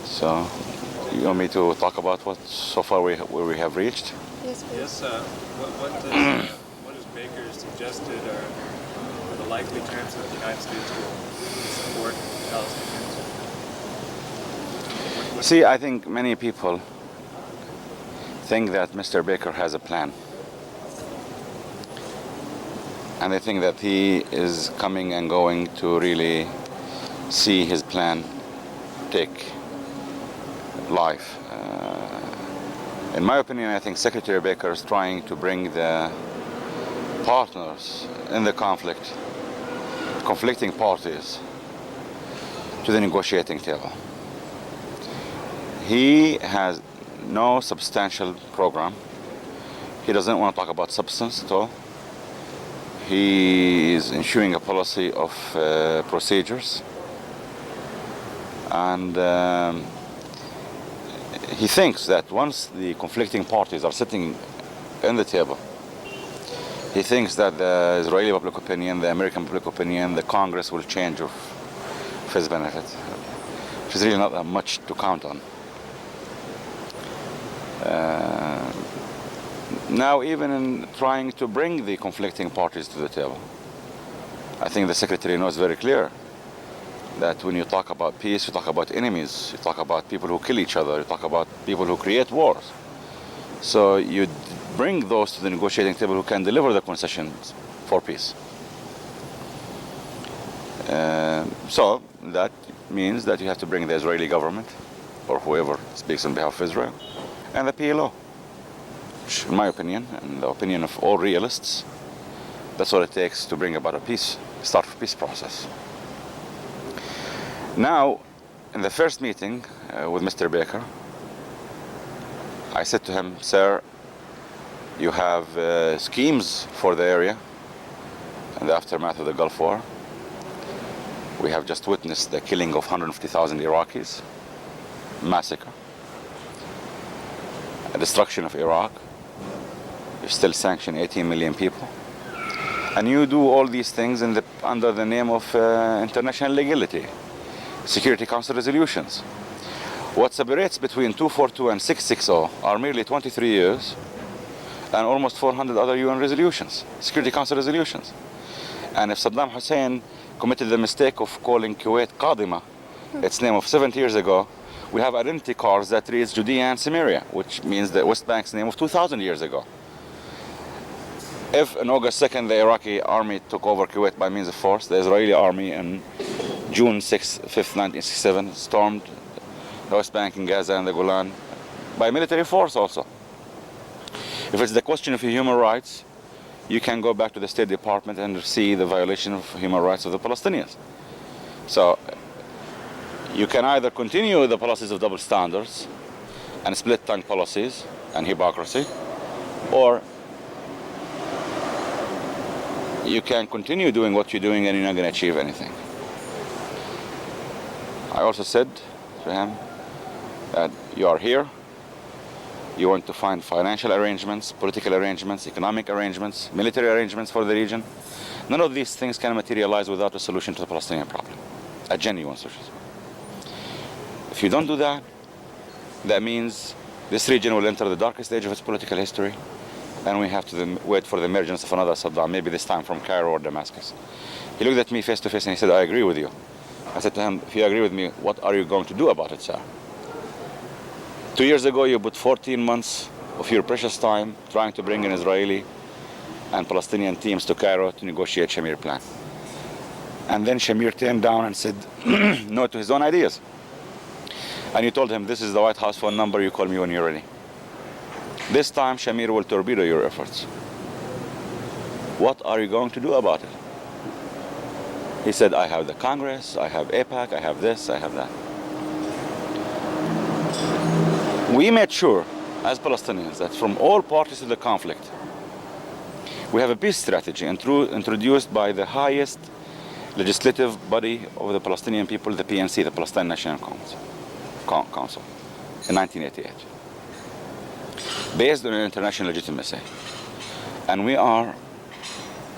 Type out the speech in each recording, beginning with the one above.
So, you want me to talk about what so far where we have reached? Yes, please. Yes, what has Baker suggested are the likely chances that the United States will support Palestinians? See, I think many people think that Mr. Baker has a plan. And they think that he is coming and going to really see his plan take life. In my opinion, I think Secretary Baker is trying to bring the partners in the conflict, conflicting parties, to the negotiating table. He has no substantial program. He doesn't want to talk about substance at all. He is ensuring a policy of procedures. And he thinks that once the conflicting parties are sitting in the table, he thinks that the Israeli public opinion, the American public opinion, the Congress will change of his benefit, which is really not that much to count on. Now, even in trying to bring the conflicting parties to the table, I think the Secretary knows very clear that when you talk about peace, you talk about enemies, you talk about people who kill each other, you talk about people who create wars. So you bring those to the negotiating table who can deliver the concessions for peace. So that means that you have to bring the Israeli government, or whoever speaks on behalf of Israel, and the PLO. Which, in my opinion, and the opinion of all realists, that's what it takes to bring about a peace, start a peace process. Now, in the first meeting with Mr. Baker, I said to him, "Sir, you have schemes for the area in the aftermath of the Gulf War. We have just witnessed the killing of 150,000 Iraqis, massacre, a destruction of Iraq. You still sanction 18 million people. And you do all these things under the name of international legality, Security Council resolutions. What separates between 242 and 660 are merely 23 years and almost 400 other UN resolutions, Security Council resolutions. And if Saddam Hussein committed the mistake of calling Kuwait Qadima, its name of 70 years ago, we have identity cards that reads Judea and Samaria, which means the West Bank's name of 2,000 years ago. If on August 2nd the Iraqi army took over Kuwait by means of force, the Israeli army on June 5th, 1967 stormed the West Bank and Gaza and the Golan by military force also. If it's the question of human rights, you can go back to the State Department and see the violation of human rights of the Palestinians. So you can either continue the policies of double standards and split-tongue policies and hypocrisy, or you can continue doing what you're doing and you're not going to achieve anything. I also said to him that you are here, you want to find financial arrangements, political arrangements, economic arrangements, military arrangements for the region. None of these things can materialize without a solution to the Palestinian problem, a genuine solution. If you don't do that, that means this region will enter the darkest age of its political history, and we have to wait for the emergence of another Saddam, maybe this time from Cairo or Damascus. He looked at me face to face and he said, "I agree with you." I said to him, "If you agree with me, what are you going to do about it, sir? 2 years ago, you put 14 months of your precious time trying to bring in Israeli and Palestinian teams to Cairo to negotiate Shamir plan. And then Shamir turned down and said no to his own ideas. And you told him, this is the White House phone number, you call me when you're ready. This time, Shamir will torpedo your efforts. What are you going to do about it?" He said, "I have the Congress, I have AIPAC, I have this, I have that." We made sure, as Palestinians, that from all parties to the conflict, We have a peace strategy introduced by the highest legislative body of the Palestinian people, the PNC, the Palestinian National Council, in 1988, based on international legitimacy. And we are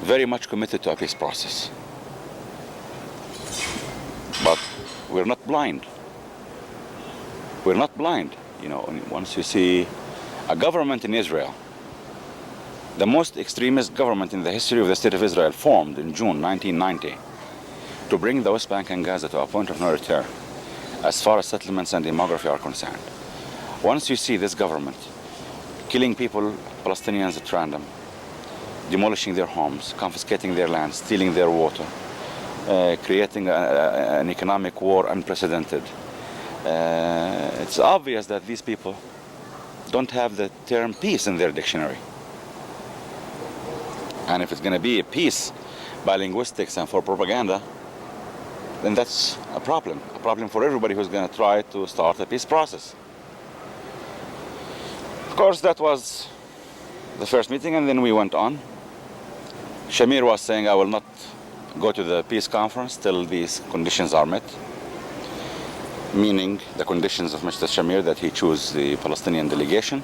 very much committed to a peace process. But we're not blind. We're not blind. You know, once you see a government in Israel, the most extremist government in the history of the State of Israel, formed in June 1990 to bring the West Bank and Gaza to a point of no return as far as settlements and demography are concerned. Once you see this government killing people, Palestinians at random, demolishing their homes, confiscating their land, stealing their water, creating an economic war unprecedented, it's obvious that these people don't have the term peace in their dictionary. And if it's going to be a peace by linguistics and for propaganda, then that's a problem for everybody who's going to try to start a peace process. Of course, that was the first meeting, and then we went on. Shamir was saying, I will not go to the peace conference till these conditions are met, meaning the conditions of Mr. Shamir, that he choose the Palestinian delegation,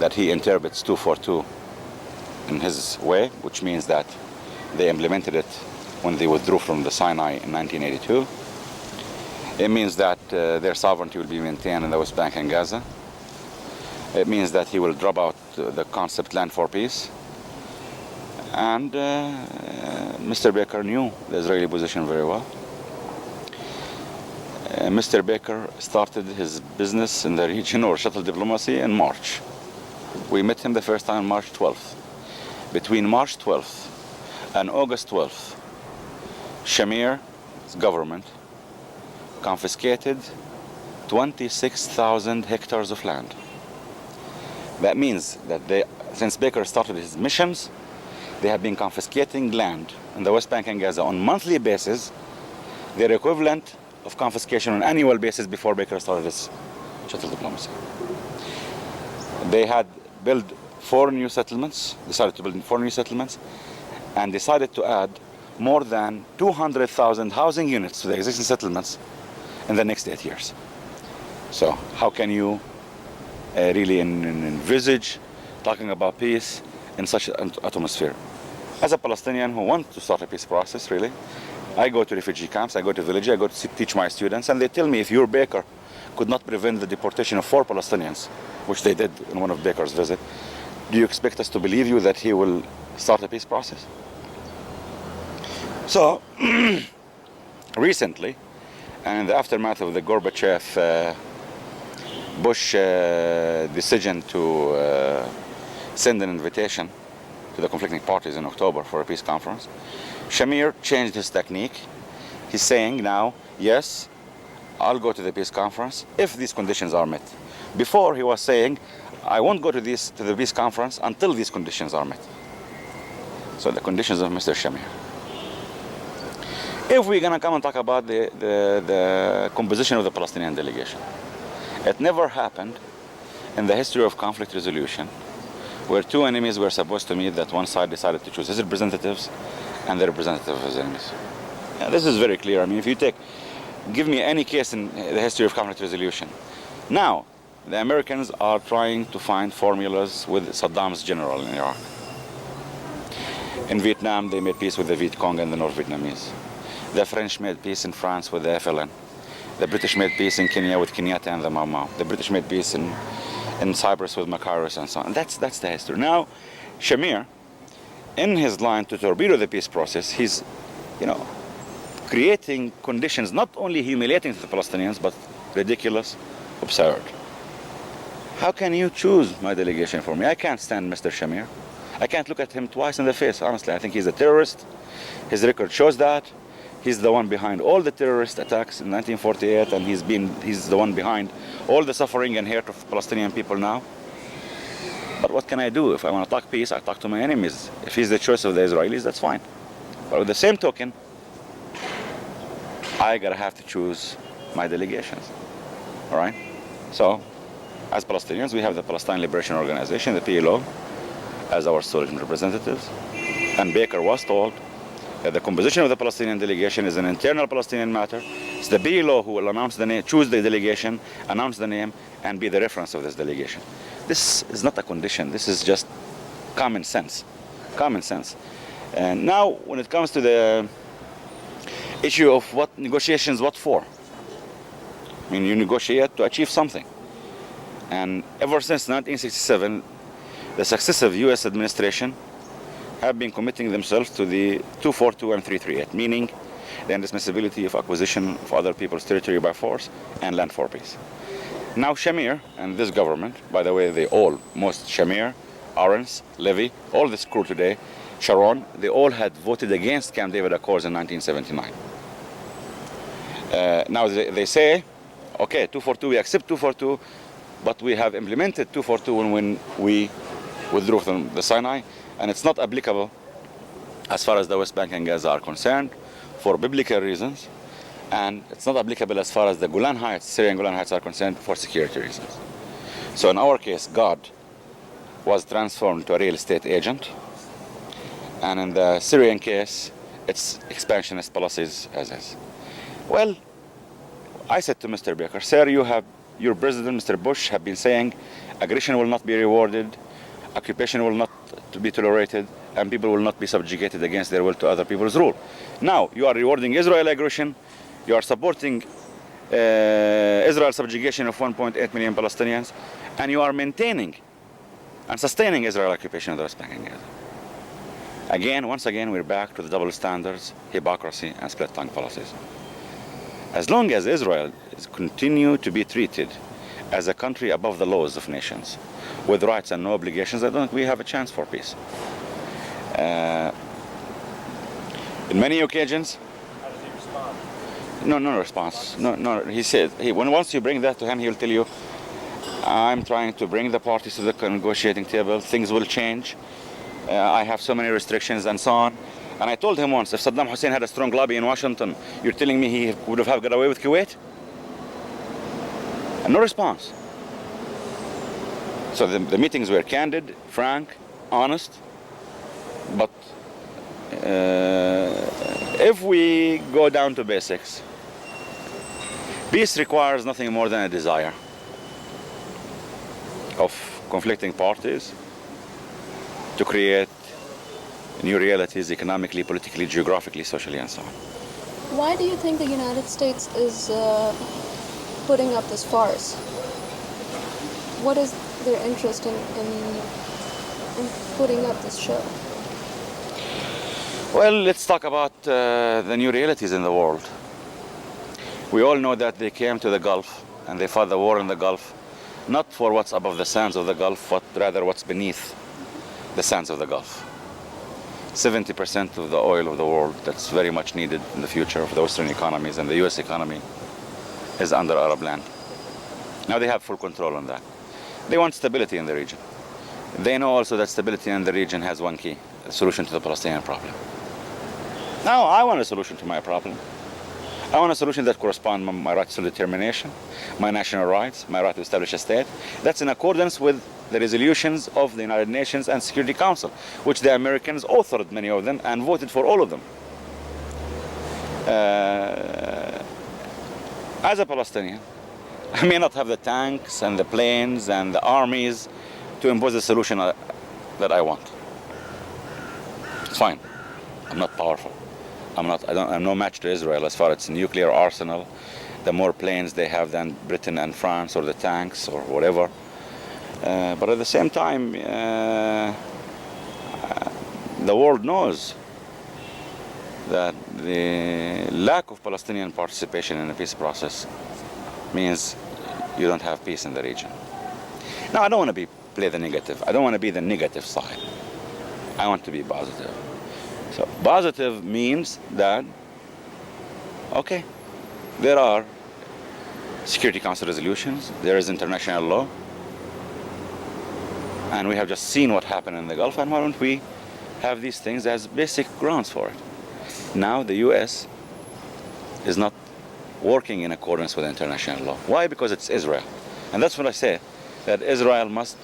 that he interprets 242 in his way, which means that they implemented it when they withdrew from the Sinai in 1982. It means that their sovereignty will be maintained in the West Bank and Gaza. It means that he will drop out the concept land for peace. And Mr. Baker knew the Israeli position very well. Mr. Baker started his business in the region, or shuttle diplomacy, in March. We met him the first time on March 12th. Between March 12th and August 12th, Shamir's government confiscated 26,000 hectares of land. That means that since Baker started his missions, they have been confiscating land in the West Bank and Gaza on a monthly basis, their equivalent of confiscation on an annual basis before Baker started his shuttle diplomacy. They had built decided to build 4 new settlements, and decided to add more than 200,000 housing units to the existing settlements in the next 8 years. So how can you really envisage talking about peace in such an atmosphere? As a Palestinian who wants to start a peace process, really, I go to refugee camps, I go to villages, I go to teach my students, and they tell me if your Baker could not prevent the deportation of 4 Palestinians, which they did in one of Baker's visits, do you expect us to believe you that he will start a peace process? So, recently, and in the aftermath of the Gorbachev-Bush decision to send an invitation to the conflicting parties in October for a peace conference, Shamir changed his technique. He's saying now, yes, I'll go to the peace conference if these conditions are met. Before, he was saying, I won't go to the peace conference until these conditions are met. So the conditions of Mr. Shamir. If we're going to come and talk about the composition of the Palestinian delegation, it never happened in the history of conflict resolution where 2 enemies were supposed to meet that one side decided to choose his representatives and the representative of his enemies. Yeah, this is very clear. I mean, if you give me any case in the history of conflict resolution. Now, the Americans are trying to find formulas with Saddam's general in Iraq. In Vietnam, they made peace with the Viet Cong and the North Vietnamese. The French made peace in France with the FLN. The British made peace in Kenya with Kenyatta and the Mau Mau. The British made peace in Cyprus with Makarus and so on. That's the history. Now, Shamir, in his line to torpedo the peace process, he's, creating conditions not only humiliating to the Palestinians, but ridiculous, absurd. How can you choose my delegation for me? I can't stand Mr. Shamir. I can't look at him twice in the face, honestly. I think he's a terrorist. His record shows that. He's the one behind all the terrorist attacks in 1948, and he's the one behind all the suffering and hate of Palestinian people now. But what can I do? If I want to talk peace, I talk to my enemies. If he's the choice of the Israelis, that's fine. But with the same token, I gotta have to choose my delegations. All right? So, as Palestinians, we have the Palestine Liberation Organization, the PLO, as our sole representatives. And Baker was told that the composition of the Palestinian delegation is an internal Palestinian matter. It's the PLO who will announce the name, choose the delegation, announce the name, and be the reference of this delegation. This is not a condition. This is just common sense. Common sense. And now, when it comes to the issue of what negotiations, what for? I mean, you negotiate to achieve something. And ever since 1967, the successive U.S. administration have been committing themselves to the 242 and 338, meaning the indismissibility of acquisition of other people's territory by force and land for peace. Now Shamir and this government, by the way, most Shamir, Arens, Levy, all this crew today, Sharon, they all had voted against Camp David Accords in 1979. Now they say, okay, 242, we accept 242, but we have implemented 242 when we withdrew from the Sinai, and it's not applicable as far as the West Bank and Gaza are concerned for biblical reasons, and it's not applicable as far as the Golan Heights, Syrian Golan Heights are concerned for security reasons. So in our case, God was transformed to a real estate agent, and in the Syrian case, it's expansionist policies as is. Well, I said to Mr. Baker, sir, your president, Mr. Bush, have been saying aggression will not be rewarded, occupation will not be tolerated, and people will not be subjugated against their will to other people's rule. Now, you are rewarding Israel aggression, you are supporting Israel's subjugation of 1.8 million Palestinians, and you are maintaining and sustaining Israel occupation of the West Bank and Gaza. Again, once again, we're back to the double standards, hypocrisy, and split-tongue policies. As long as Israel is continue to be treated as a country above the laws of nations, with rights and no obligations, I don't think we have a chance for peace. In many occasions, How does he respond? no response. No. He said, once you bring that to him, he'll tell you, I'm trying to bring the parties to the negotiating table, things will change, I have so many restrictions and so on. And I told him once, if Saddam Hussein had a strong lobby in Washington, you're telling me he would have got away with Kuwait? And no response. So the meetings were candid, frank, honest, but if we go down to basics, peace requires nothing more than a desire of conflicting parties to create new realities economically, politically, geographically, socially, and so on. Why do you think the United States is putting up this farce? What is their interest in putting up this show? Well, let's talk about the new realities in the world. We all know that they came to the Gulf and they fought the war in the Gulf, not for what's above the sands of the Gulf, but rather what's beneath the sands of the Gulf. 70% of the oil of the world that's very much needed in the future of the Western economies and the US economy is under Arab land. Now they have full control on that. They want stability in the region. They know also that stability in the region has one key, a solution to the Palestinian problem. Now I want a solution to my problem. I want a solution that corresponds to my right to determination, my national rights, my right to establish a state. That's in accordance with the resolutions of the United Nations and Security Council, which the Americans authored many of them and voted for all of them. As a Palestinian, I may not have the tanks and the planes and the armies to impose the solution that I want. It's fine. I'm not powerful. I'm no match to Israel as far as its nuclear arsenal. The more planes they have than Britain and France, or the tanks or whatever. But at the same time, the world knows that the lack of Palestinian participation in the peace process means you don't have peace in the region. Now, I don't want to play the negative. I don't want to be the negative side. I want to be positive. So positive means that, okay, there are Security Council resolutions, there is international law, and we have just seen what happened in the Gulf, and why don't we have these things as basic grounds for it? Now the US is not working in accordance with international law. Why? Because it's Israel. And that's what I say, that Israel must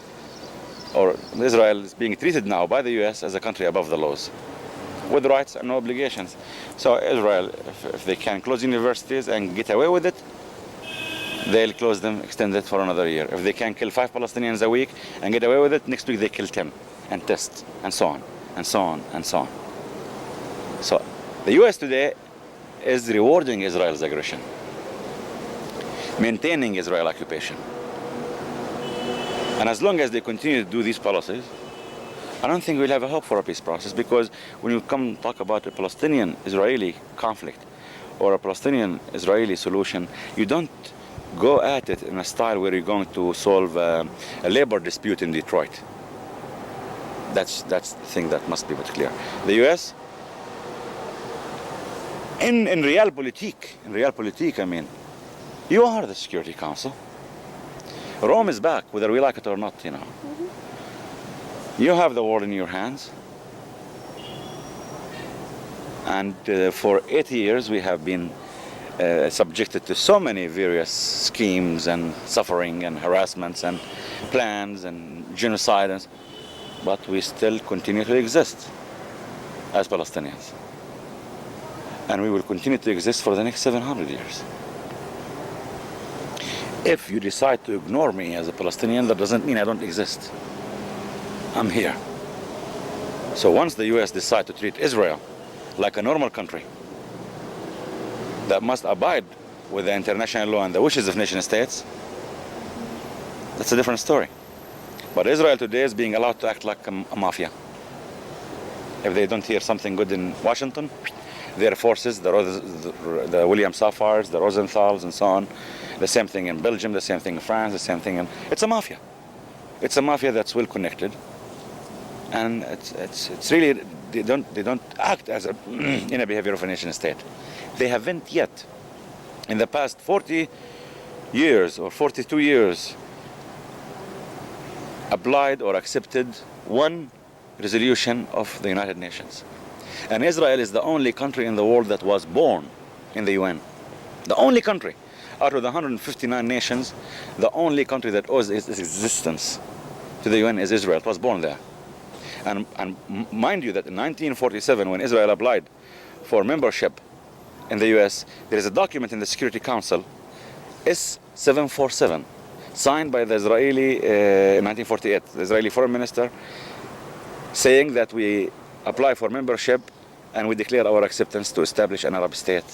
or Israel is being treated now by the US as a country above the laws, with rights and no obligations. So Israel, if they can close universities and get away with it, they'll close them, extend it for another year. If they can kill 5 Palestinians a week and get away with it, next week they kill 10 and test, and so on, and so on, and so on. So the US today is rewarding Israel's aggression, maintaining Israel occupation. And as long as they continue to do these policies, I don't think we'll have a hope for a peace process, because when you come talk about a Palestinian-Israeli conflict or a Palestinian-Israeli solution, you don't go at it in a style where you're going to solve a labor dispute in Detroit. That's the thing that must be very clear. The US, in realpolitik, I mean, you are the Security Council. Rome is back, whether we like it or not, you know. You have the world in your hands. And for 80 years we have been subjected to so many various schemes and suffering and harassments and plans and genocide, but we still continue to exist as Palestinians. And we will continue to exist for the next 700 years. If you decide to ignore me as a Palestinian, that doesn't mean I don't exist. I'm here. So once the US decide to treat Israel like a normal country that must abide with the international law and the wishes of nation states, that's a different story. But Israel today is being allowed to act like a mafia. If they don't hear something good in Washington, their forces, the William Safars, the Rosenthals, and so on, the same thing in Belgium, the same thing in France, the same thing in... It's a mafia. It's a mafia that's well connected. And it's really, they don't act as in a behavior of a nation state. They haven't yet, in the past 40 years or 42 years, applied or accepted one resolution of the United Nations. And Israel is the only country in the world that was born in the UN. The only country out of the 159 nations, the only country that owes its existence to the UN is Israel. It was born there. And mind you that in 1947, when Israel applied for membership in the US, there is a document in the Security Council, S747, signed by the Israeli, in 1948, the Israeli foreign minister, saying that we apply for membership and we declare our acceptance to establish an Arab state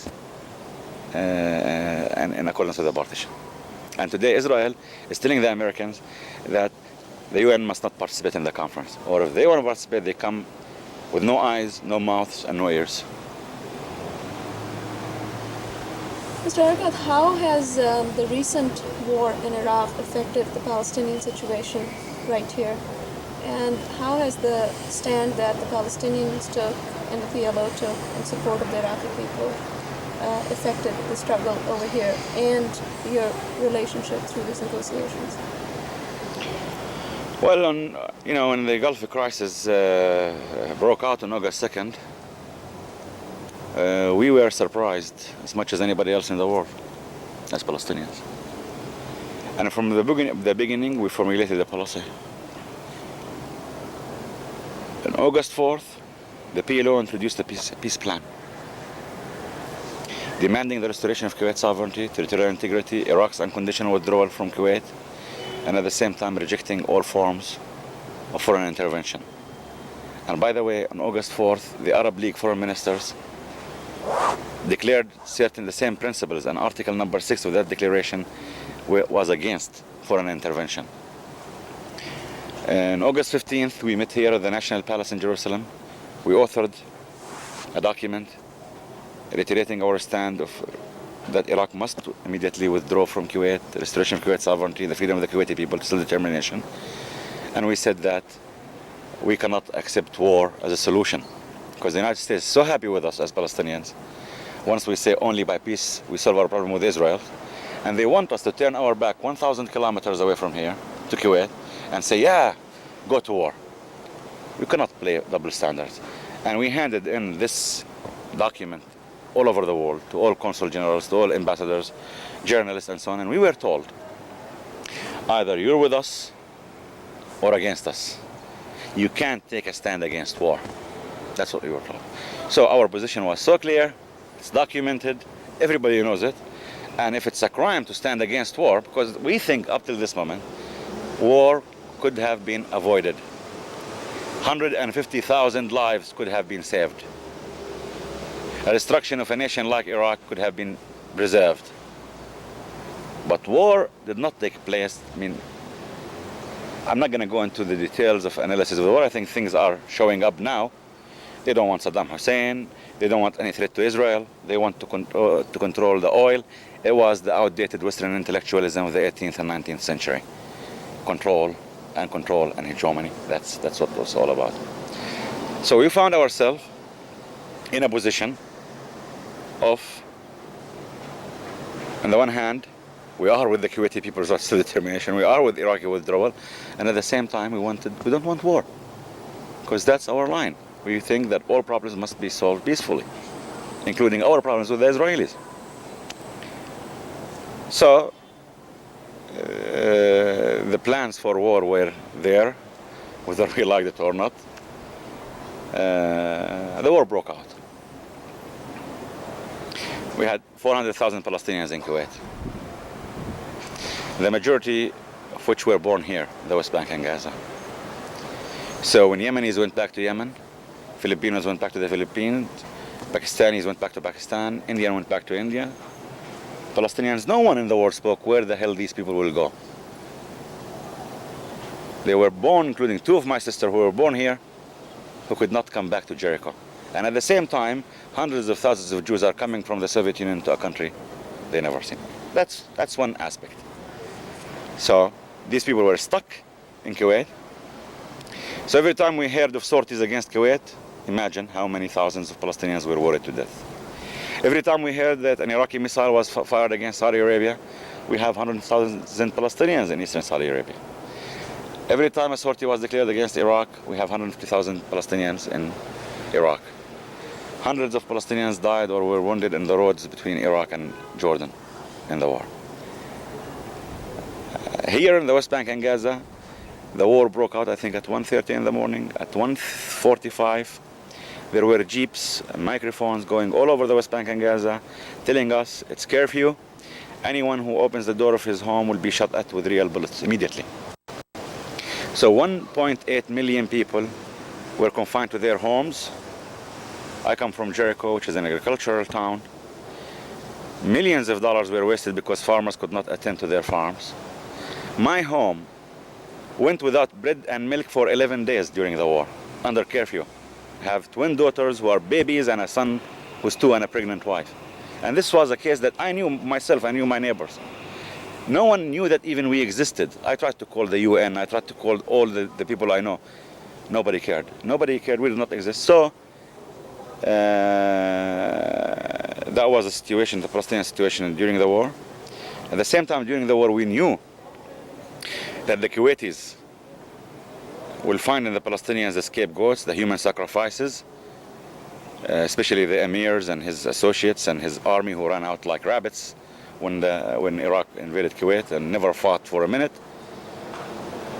and in accordance with the partition. And today Israel is telling the Americans that the UN must not participate in the conference. Or if they want to participate, they come with no eyes, no mouths, and no ears. Mr. Erakat, how has the recent war in Iraq affected the Palestinian situation right here? And how has the stand that the Palestinians took and the PLO took in support of the Iraqi people affected the struggle over here and your relationship through these negotiations? Well, when the Gulf crisis broke out on August 2nd, we were surprised as much as anybody else in the world as Palestinians. And from the beginning, we formulated a policy. On August 4th, the PLO introduced a peace plan, demanding the restoration of Kuwait's sovereignty, territorial integrity, Iraq's unconditional withdrawal from Kuwait, and at the same time rejecting all forms of foreign intervention. And by the way, on August 4th, the Arab League foreign ministers declared the same principles, and Article number 6 of that declaration was against foreign intervention. On August 15th, we met here at the National Palace in Jerusalem. We authored a document reiterating our stand that Iraq must immediately withdraw from Kuwait, the restoration of Kuwait's sovereignty, the freedom of the Kuwaiti people, self-determination. And we said that we cannot accept war as a solution, because the United States is so happy with us as Palestinians. Once we say only by peace we solve our problem with Israel, and they want us to turn our back 1,000 kilometers away from here to Kuwait and say, yeah, go to war. We cannot play double standards. And we handed in this document all over the world, to all consul generals, to all ambassadors, journalists, and so on. And we were told, either you're with us or against us. You can't take a stand against war. That's what we were told. So our position was so clear, it's documented, everybody knows it. And if it's a crime to stand against war, because we think up till this moment, war could have been avoided. 150,000 lives could have been saved. A destruction of a nation like Iraq could have been preserved. But war did not take place. I mean, I'm not going to go into the details of analysis of the war. I think things are showing up now. They don't want Saddam Hussein. They don't want any threat to Israel. They want to control the oil. It was the outdated Western intellectualism of the 18th and 19th century. Control and hegemony. That's what it was all about. So we found ourselves in a position of, on the one hand, we are with the Kuwaiti people's right to determination. We are with Iraqi withdrawal, and at the same time, we don't want war, because that's our line. We think that all problems must be solved peacefully, including our problems with the Israelis. So the plans for war were there, whether we liked it or not. The war broke out. We had 400,000 Palestinians in Kuwait, the majority of which were born here, the West Bank and Gaza. So when Yemenis went back to Yemen, Filipinos went back to the Philippines, Pakistanis went back to Pakistan, Indian went back to India. Palestinians, no one in the world spoke where the hell these people will go. They were born, including two of my sisters who were born here, who could not come back to Jericho. And at the same time, hundreds of thousands of Jews are coming from the Soviet Union to a country they never seen. That's one aspect. So these people were stuck in Kuwait. So every time we heard of sorties against Kuwait, imagine how many thousands of Palestinians were worried to death. Every time we heard that an Iraqi missile was fired against Saudi Arabia, we have 100,000 Palestinians in eastern Saudi Arabia. Every time a sortie was declared against Iraq, we have 150,000 Palestinians in Iraq. Hundreds of Palestinians died or were wounded in the roads between Iraq and Jordan in the war. Here in the West Bank and Gaza, the war broke out, I think, at 1:30 in the morning. At 1:45, there were jeeps and microphones going all over the West Bank and Gaza, telling us it's curfew. Anyone who opens the door of his home will be shot at with real bullets immediately. So 1.8 million people were confined to their homes. I come from Jericho, which is an agricultural town. Millions of dollars were wasted because farmers could not attend to their farms. My home went without bread and milk for 11 days during the war, under curfew. I have twin daughters who are babies and a son who's 2 and a pregnant wife. And this was a case that I knew myself, I knew my neighbors. No one knew that even we existed. I tried to call the UN, I tried to call all the people I know. Nobody cared. Nobody cared, we did not exist. So, that was a situation, the Palestinian situation during the war. At the same time, during the war, we knew that the Kuwaitis will find in the Palestinians the scapegoats, the human sacrifices, especially the emirs and his associates and his army who ran out like rabbits when Iraq invaded Kuwait and never fought for a minute.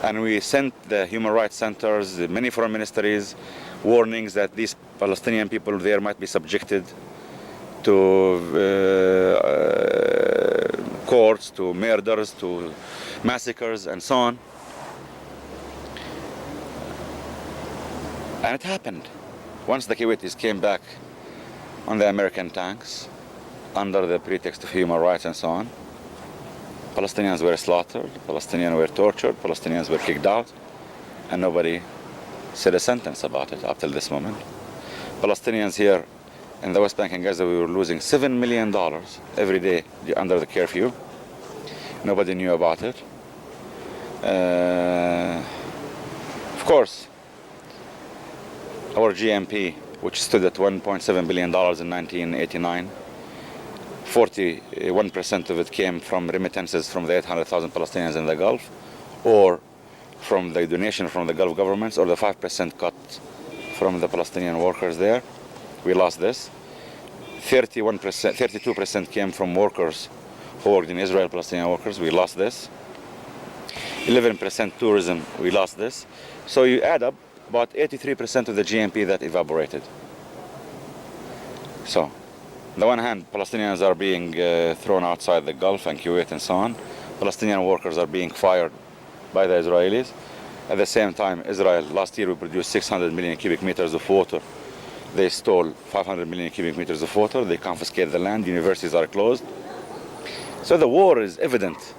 And we sent the human rights centers, the many foreign ministries, warnings that these Palestinian people there might be subjected to courts, to murders, to massacres, and so on. And it happened. Once the Kuwaitis came back on the American tanks, under the pretext of human rights and so on, Palestinians were slaughtered, Palestinians were tortured, Palestinians were kicked out, and nobody said a sentence about it up till this moment. Palestinians here in the West Bank and Gaza, we were losing $7 million every day under the curfew. Nobody knew about it. Of course, our GMP, which stood at $1.7 billion in 1989, 41% of it came from remittances from the 800,000 Palestinians in the Gulf, or from the donation from the Gulf governments, or the 5% cut from the Palestinian workers there. We lost this. 32% came from workers who worked in Israel, Palestinian workers. We lost this. 11% tourism, we lost this. So you add up about 83% of the GNP that evaporated. So, on the one hand, Palestinians are being thrown outside the Gulf and Kuwait and so on. Palestinian workers are being fired by the Israelis. At the same time, Israel, last year we produced 600 million cubic meters of water. They stole 500 million cubic meters of water. They confiscate the land. Universities are closed. So the war is evident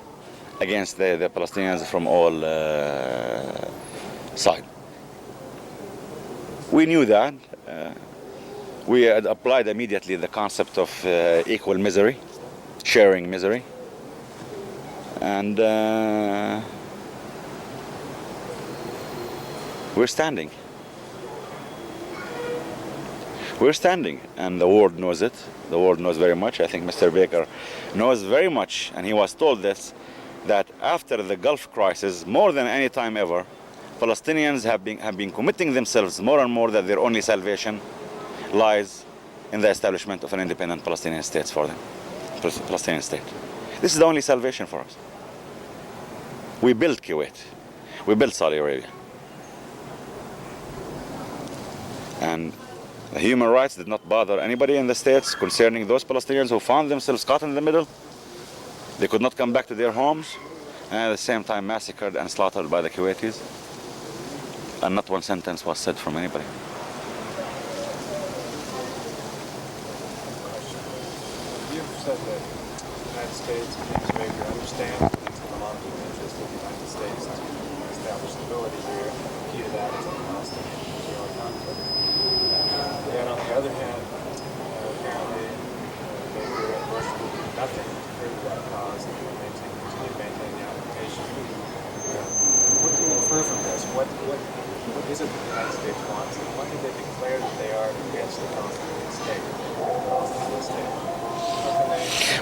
against the Palestinians from all sides. We knew that. We had applied immediately the concept of equal misery, sharing misery. And we're standing. We're standing, and the world knows it. The world knows very much. I think Mr. Baker knows very much, and he was told this, that after the Gulf crisis, more than any time ever, Palestinians have been committing themselves more and more that their only salvation lies in the establishment of an independent Palestinian state for them. Palestinian state. This is the only salvation for us. We built Kuwait. We built Saudi Arabia. And the human rights did not bother anybody in the states concerning those Palestinians who found themselves caught in the middle. They could not come back to their homes, and at the same time massacred and slaughtered by the Kuwaitis. And not one sentence was said from anybody. You've said that the United States and James Baker understand that it's in the long-term interest of the United States to establish stability here. The key to that is the Palestinian-Israeli conflict. And on the other hand, apparently Baker and Bush will do nothing to further that cause and will continue to maintain the occupation. What do you infer from this? What is it that the United States wants, and when did they declare that they are against the Palestinian state?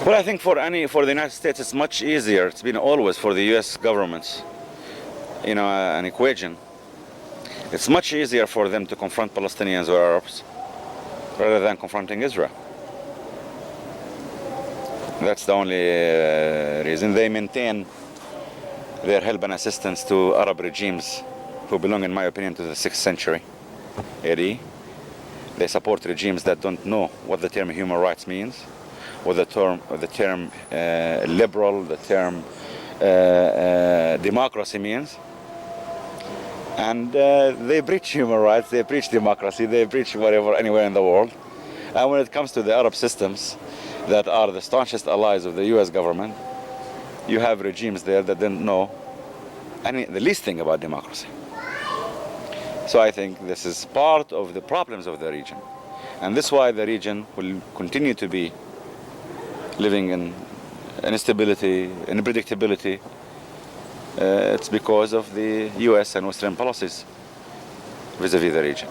Well, I think for the United States, it's much easier. It's been always for the U.S. government, an equation. It's much easier for them to confront Palestinians or Arabs rather than confronting Israel. That's the only reason. They maintain their help and assistance to Arab regimes who belong, in my opinion, to the 6th century AD. They support regimes that don't know what the term human rights means, what the term liberal, the term democracy means. And they preach human rights, they preach democracy, they preach whatever, anywhere in the world. And when it comes to the Arab systems that are the staunchest allies of the US government, you have regimes there that don't know the least thing about democracy. So I think this is part of the problems of the region. And this is why the region will continue to be living in instability, unpredictability. It's because of the US and Western policies vis-a-vis the region.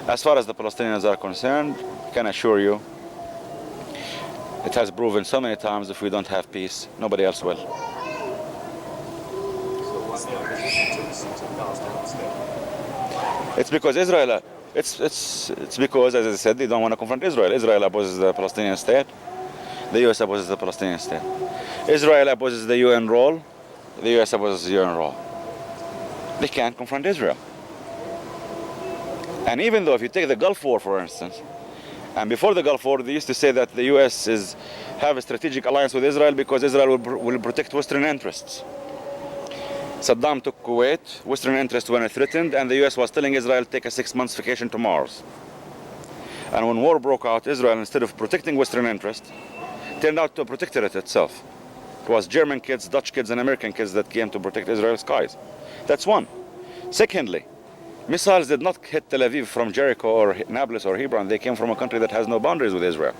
As far as the Palestinians are concerned, I can assure you, it has proven so many times if we don't have peace, nobody else will. So what's the opposition to the Palestinian state? It's because Israel, it's because, as I said, they don't want to confront Israel. Israel opposes the Palestinian state. The US opposes the Palestinian state. Israel opposes the UN role. The US opposes the UN role. They can't confront Israel. And even though if you take the Gulf War, for instance, and before the Gulf War, they used to say that the US have a strategic alliance with Israel because Israel will protect Western interests. Saddam took Kuwait, Western interests were threatened, and the US was telling Israel to take a 6-month vacation to Mars. And when war broke out, Israel, instead of protecting Western interests, turned out to protect it itself. It was German kids, Dutch kids, and American kids that came to protect Israel's skies. That's one. Secondly, missiles did not hit Tel Aviv from Jericho or Nablus or Hebron. They came from a country that has no boundaries with Israel,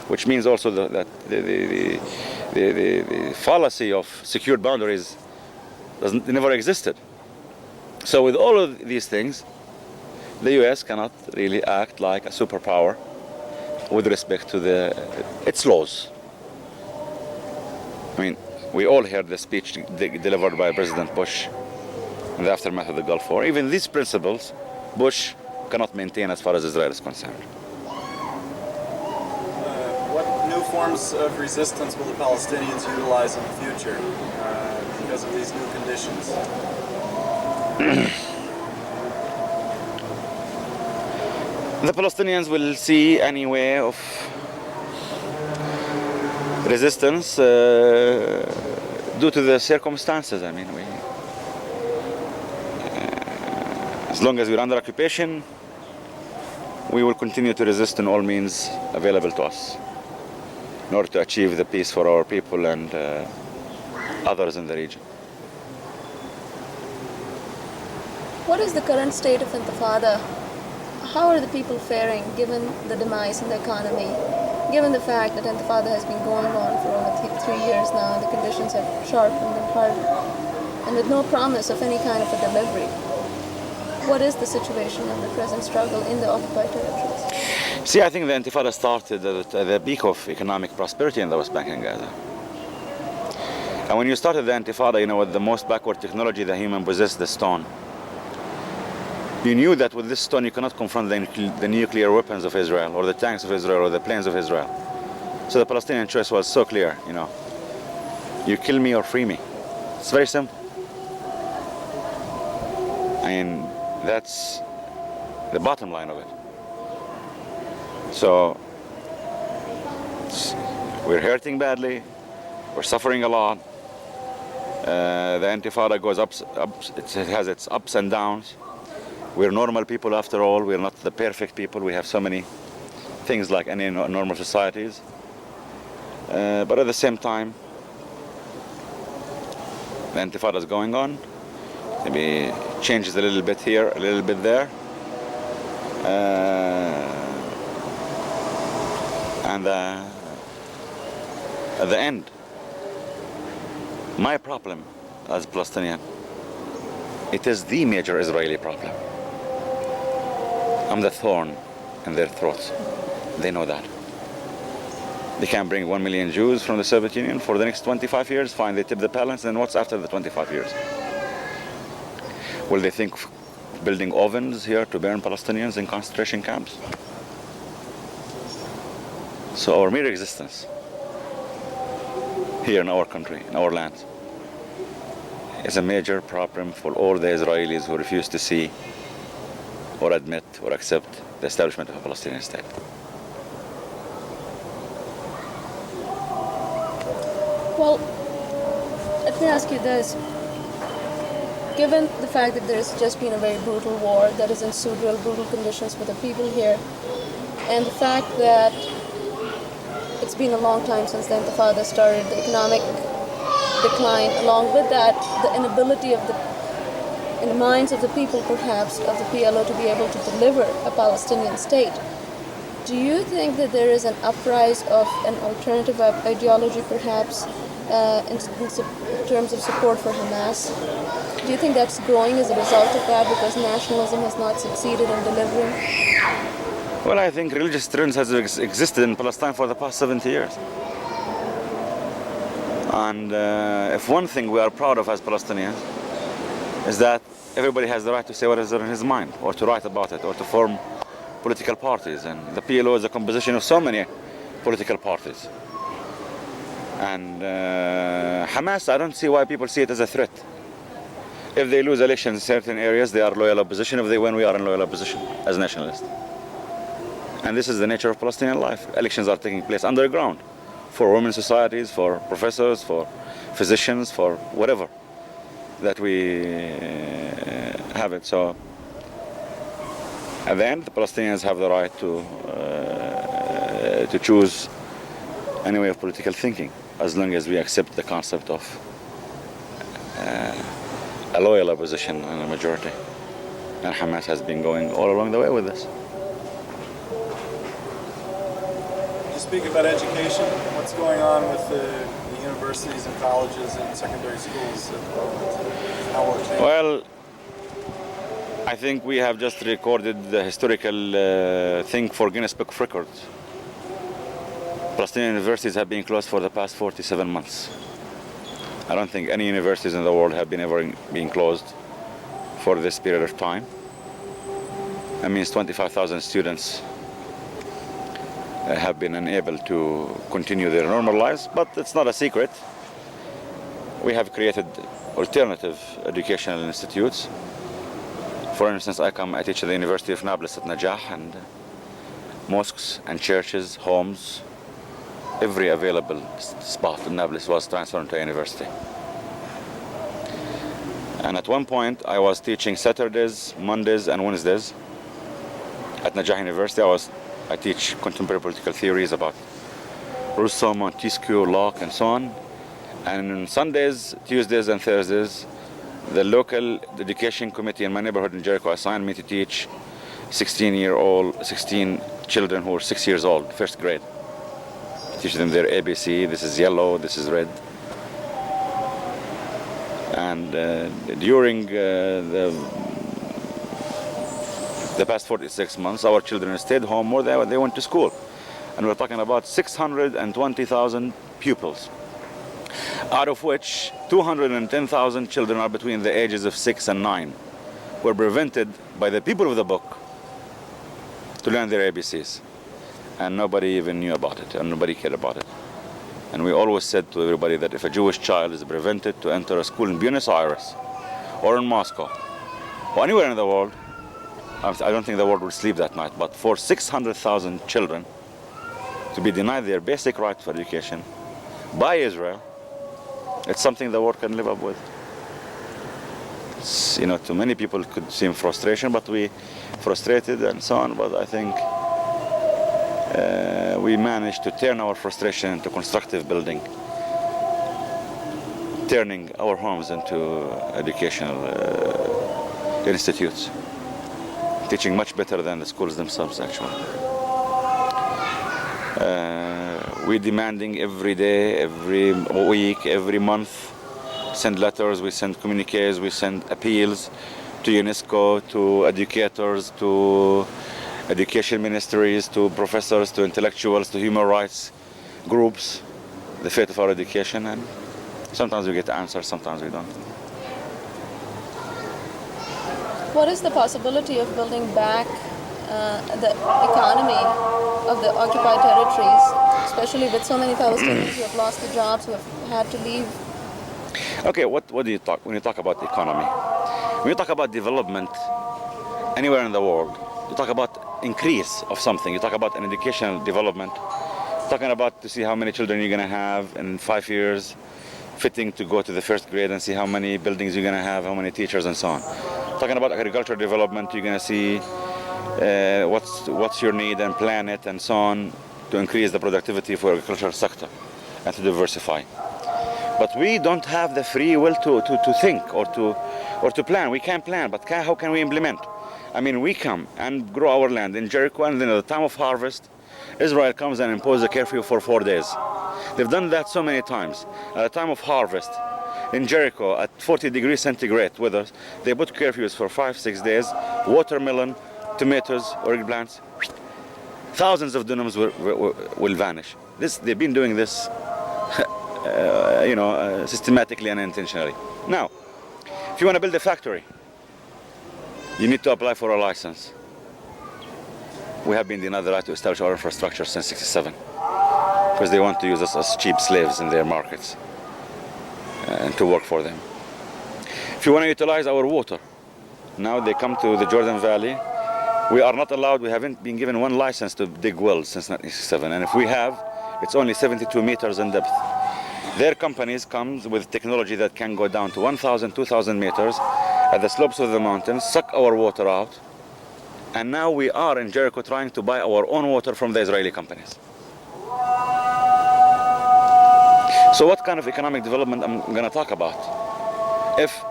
which means also that the fallacy of secured boundaries never existed. So with all of these things, the US cannot really act like a superpower with respect to its laws. I mean, we all heard the speech delivered by President Bush in the aftermath of the Gulf War. Even these principles, Bush cannot maintain as far as Israel is concerned. What new forms of resistance will the Palestinians utilize in the future? because of these new conditions? The Palestinians will see any way of resistance due to the circumstances. I mean, as long as we're under occupation, we will continue to resist in all means available to us in order to achieve the peace for our people and others in the region. What is the current state of Intifada? How are the people faring given the demise in the economy, given the fact that Intifada has been going on for over 3 years now, and the conditions have sharpened and hardened, and with no promise of any kind of a delivery? What is the situation of the present struggle in the occupied territories? See, I think the Intifada started at the peak of economic prosperity in the West Bank and Gaza. And when you started the Intifada, you know, with the most backward technology the human possessed, the stone. You knew that with this stone you cannot confront the nuclear weapons of Israel, or the tanks of Israel, or the planes of Israel. So the Palestinian choice was so clear, you know. You kill me or free me. It's very simple. And that's the bottom line of it. So we're hurting badly, we're suffering a lot. The Intifada goes up, it has its ups and downs. We're normal people after all. We're not the perfect people. We have so many things like any normal societies. But at the same time, the Intifada is going on. Maybe changes a little bit here, a little bit there. And at the end, my problem as Palestinian, it is the major Israeli problem. I'm the thorn in their throats. They know that. They can bring 1 million Jews from the Soviet Union for the next 25 years. Fine, they tip the balance, and what's after the 25 years? Will they think of building ovens here to burn Palestinians in concentration camps? So our mere existence here in our country, in our land, is a major problem for all the Israelis who refuse to see or admit or accept the establishment of a Palestinian state. Well, let me ask you this. Given the fact that there's just been a very brutal war that has ensued real brutal conditions for the people here, and the fact that it's been a long time since the Intifada started, the economic decline, along with that, the inability of in the minds of the people, perhaps, of the PLO to be able to deliver a Palestinian state. Do you think that there is an uprise of an alternative ideology, perhaps, in terms of support for Hamas? Do you think that's growing as a result of that because nationalism has not succeeded in delivering? Well, I think religious trends has existed in Palestine for the past 70 years. And if one thing we are proud of as Palestinians is that everybody has the right to say what is in his mind, or to write about it, or to form political parties. And the PLO is a composition of so many political parties. And Hamas, I don't see why people see it as a threat. If they lose elections in certain areas, they are loyal opposition. If they win, we are in loyal opposition as nationalists. And this is the nature of Palestinian life. Elections are taking place underground for women's societies, for professors, for physicians, for whatever that we have it. So at the end, the Palestinians have the right to choose any way of political thinking, as long as we accept the concept of a loyal opposition and a majority. And Hamas has been going all along the way with this. You speak about education. What's going on with the universities and colleges and secondary schools at the moment? How will it change? Well, I think we have just recorded the historical thing for Guinness Book of Records. Palestinian universities have been closed for the past 47 months. I don't think any universities in the world have been closed for this period of time. That means 25,000 students have been unable to continue their normal lives, but it's not a secret. We have created alternative educational institutes. For instance, I teach at the University of Nablus at An-Najah, and mosques and churches, homes, every available spot in Nablus was transferred to a university. And at one point, I was teaching Saturdays, Mondays, and Wednesdays at An-Najah University. I teach contemporary political theories about Rousseau, Montesquieu, Locke, and so on. And on Sundays, Tuesdays, and Thursdays, the local education committee in my neighborhood in Jericho assigned me to teach 16 children who were 6 years old, first grade. Teach them their ABC. This is yellow, this is red. And during the past 46 months, our children stayed home more than they went to school. And we're talking about 620,000 pupils, out of which 210,000 children are between the ages of 6 and 9, were prevented by the people of the book to learn their ABCs. And nobody even knew about it, and nobody cared about it. And we always said to everybody that if a Jewish child is prevented to enter a school in Buenos Aires or in Moscow or anywhere in the world, I don't think the world will sleep that night. But for 600,000 children to be denied their basic right for education by Israel, it's something the world can live up with. It's, to many people it could seem frustration, but we frustrated and so on. But I think we managed to turn our frustration into constructive building, turning our homes into educational institutes, teaching much better than the schools themselves, actually. We're demanding every day, every week, every month, send letters, we send communiques, we send appeals to UNESCO, to educators, to education ministries, to professors, to intellectuals, to human rights groups, the fate of our education, and sometimes we get answers, sometimes we don't. What is the possibility of building back the economy of the occupied territories, especially with so many Palestinians who have lost their jobs, who have had to leave? Okay, what do you talk when you talk about economy? When you talk about development anywhere in the world, you talk about increase of something. You talk about an educational development, talking about to see how many children you're going to have in 5 years, fitting to go to the first grade and see how many buildings you're going to have, how many teachers, and so on. Talking about agricultural development, you're going to see what's your need and plan it and so on to increase the productivity for agricultural sector and to diversify. But we don't have the free will to think or to plan. We can't plan, but how can we implement? I mean, we come and grow our land in Jericho, and then at the time of harvest, Israel comes and imposes a curfew for 4 days. They've done that so many times. At the time of harvest in Jericho, at 40 degrees centigrade weather, they put curfews for 5-6 days. Watermelon, tomatoes, eggplants, thousands of dunams will vanish. They've been doing this, systematically and intentionally. Now, if you want to build a factory, you need to apply for a license. We have been denied the right to establish our infrastructure since '67 because they want to use us as cheap slaves in their markets and to work for them. If you want to utilize our water, now they come to the Jordan Valley. We are not allowed, we haven't been given one license to dig wells since 1967, and if we have, it's only 72 meters in depth. Their companies come with technology that can go down to 1,000, 2,000 meters at the slopes of the mountains, suck our water out, and now we are in Jericho trying to buy our own water from the Israeli companies. So what kind of economic development I'm going to talk about if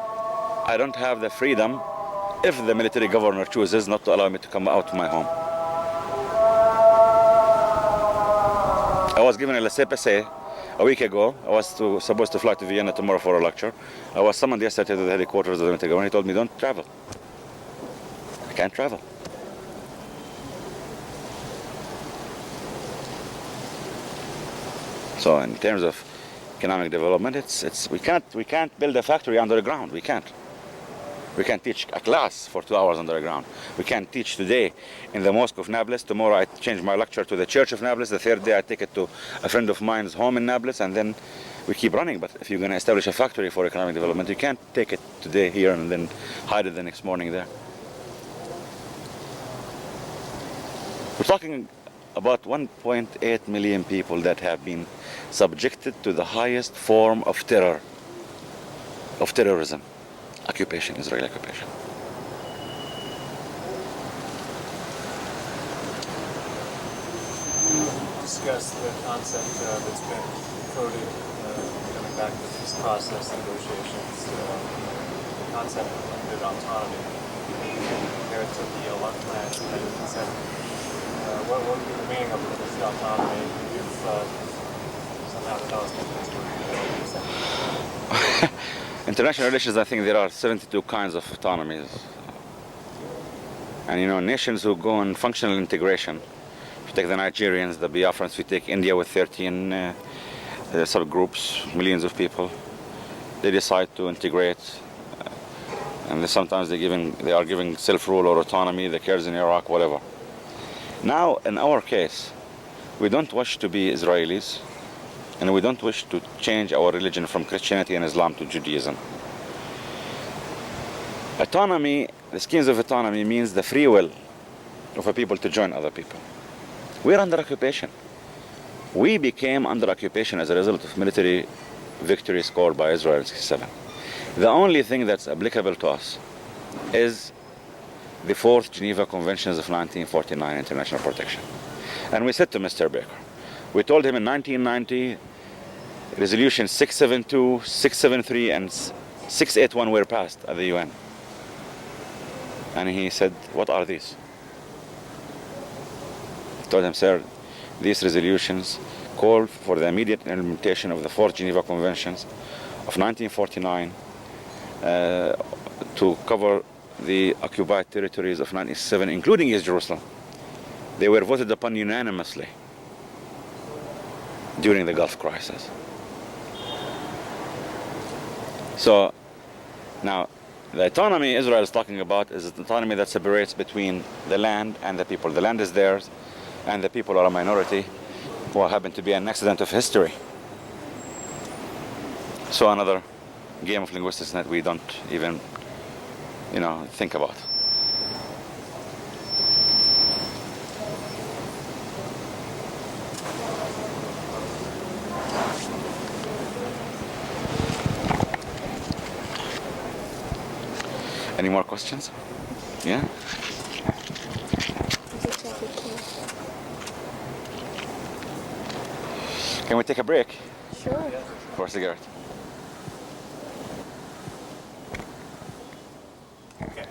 I don't have the freedom, if the military governor chooses not to allow me to come out of my home? I was given a laissez-passer a week ago. I was supposed to fly to Vienna tomorrow for a lecture. I was summoned yesterday to the headquarters of the military government. He told me, don't travel. I can't travel. So in terms of economic development, we can't build a factory under the ground. We can't. We can teach a class for 2 hours underground. We can teach today in the mosque of Nablus. Tomorrow I change my lecture to the church of Nablus. The third day I take it to a friend of mine's home in Nablus, and then we keep running. But if you're going to establish a factory for economic development, you can't take it today here and then hide it the next morning there. We're talking about 1.8 million people that have been subjected to the highest form of terrorism, occupation, Israeli occupation. Discuss the concept that's been quoted coming back to this process, negotiations, the concept of limited autonomy compared to the land consent. What would be the meaning of limited autonomy if somehow the Palestinians were International relations, I think there are 72 kinds of autonomies. And nations who go in functional integration, if you take the Nigerians, the Biafrans, if you take India with 13 subgroups, millions of people, they decide to integrate, and sometimes they are giving self-rule or autonomy, the Kurds in Iraq, whatever. Now, in our case, we don't wish to be Israelis, and we don't wish to change our religion from Christianity and Islam to Judaism. Autonomy, the schemes of autonomy, means the free will of a people to join other people. We're under occupation. We became under occupation as a result of military victory scored by Israel in 1967. The only thing that's applicable to us is the Fourth Geneva Conventions of 1949, international protection. And we said to Mr. Baker, we told him in 1990, Resolution 672, 673, and 681 were passed at the UN. And he said, what are these? I told him, sir, these resolutions call for the immediate implementation of the Fourth Geneva Conventions of 1949 to cover the occupied territories of 1967, including East Jerusalem. They were voted upon unanimously during the Gulf crisis. So now, the autonomy Israel is talking about is an autonomy that separates between the land and the people. The land is theirs, and the people are a minority who happen to be an accident of history. So another game of linguistics that we don't even, think about. Any more questions? Yeah? Can we take a break? Sure. For a cigarette? Okay.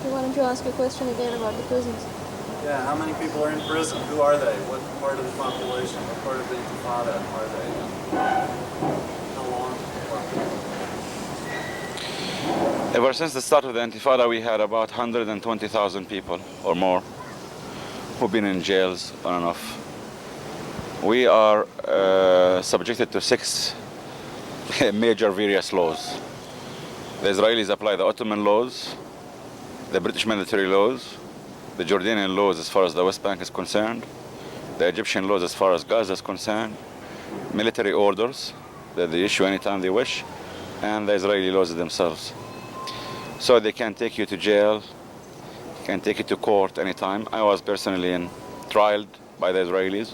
Why don't you ask a question again about the prisons? Yeah, how many people are in prison? Who are they? What part of the population? What part of the Intifada are they? How long? Ever since the start of the Intifada, we had about 120,000 people or more who've been in jails on and off. We are subjected to 6 major various laws. The Israelis apply the Ottoman laws, the British military laws, the Jordanian laws as far as the West Bank is concerned, the Egyptian laws as far as Gaza is concerned, military orders that they issue anytime they wish, and the Israeli laws themselves. So they can take you to jail, can take you to court anytime. I was personally trialed by the Israelis.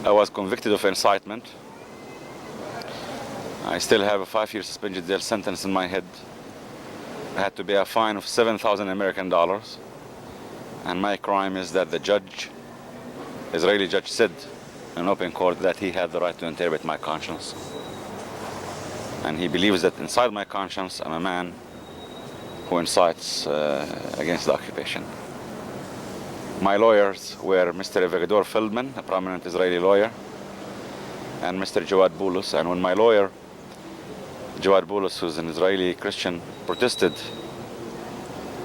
I was convicted of incitement. I still have a 5-year suspended jail sentence in my head. I had to pay a fine of 7,000 American dollars. And my crime is that the judge, Israeli judge, said in open court that he had the right to interpret my conscience. And he believes that inside my conscience, I'm a man who incites against the occupation. My lawyers were Mr. Avigdor Feldman, a prominent Israeli lawyer, and Mr. Jawad Boulos. And when my lawyer, Jawad Boulos, who's an Israeli Christian, protested,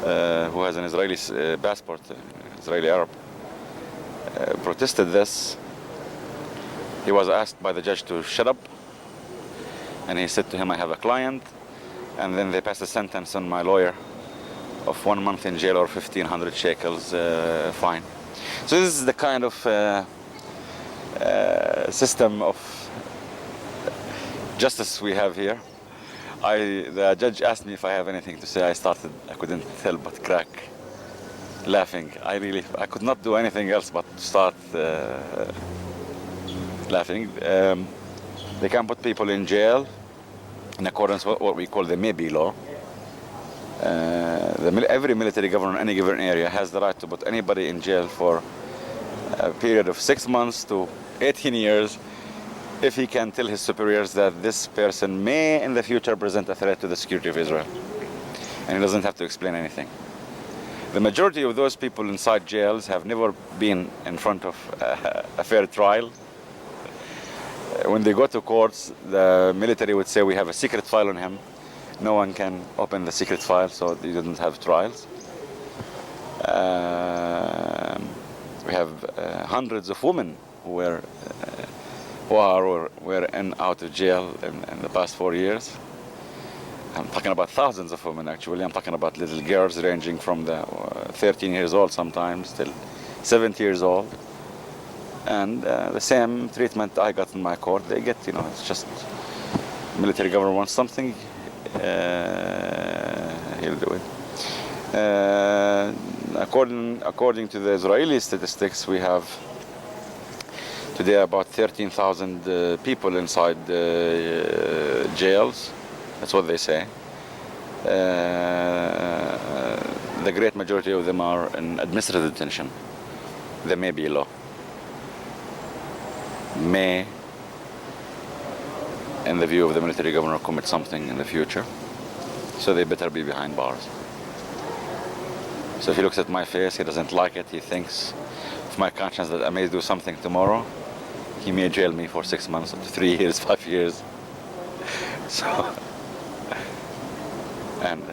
who has an Israeli passport, Israeli Arab, protested this, he was asked by the judge to shut up, And he said to him, I have a client. And then they passed a sentence on my lawyer of 1 month in jail or 1,500 shekels fine. So this is the kind of system of justice we have here. The judge asked me if I have anything to say. I couldn't help but crack laughing. I could not do anything else but start laughing. They can put people in jail in accordance with what we call the maybe law. Every military governor in any given area has the right to put anybody in jail for a period of 6 months to 18 years if he can tell his superiors that this person may in the future present a threat to the security of Israel. And he doesn't have to explain anything. The majority of those people inside jails have never been in front of a fair trial. When they go to courts, the military would say we have a secret file on him. No one can open the secret file, so they didn't have trials. We have hundreds of women who were in out of jail in the past 4 years. I'm talking about thousands of women, actually. I'm talking about little girls ranging from the 13 years old sometimes till 70 years old. And the same treatment I got in my court, they get, it's just military government wants something, he'll do it. According to the Israeli statistics, we have today about 13,000 people inside jails. That's what they say. The great majority of them are in administrative detention. There may be a law. May, in the view of the military governor, commit something in the future. So they better be behind bars. So if he looks at my face, he doesn't like it. He thinks of my conscience that I may do something tomorrow. He may jail me for 6 months, 3 years, 5 years. So, and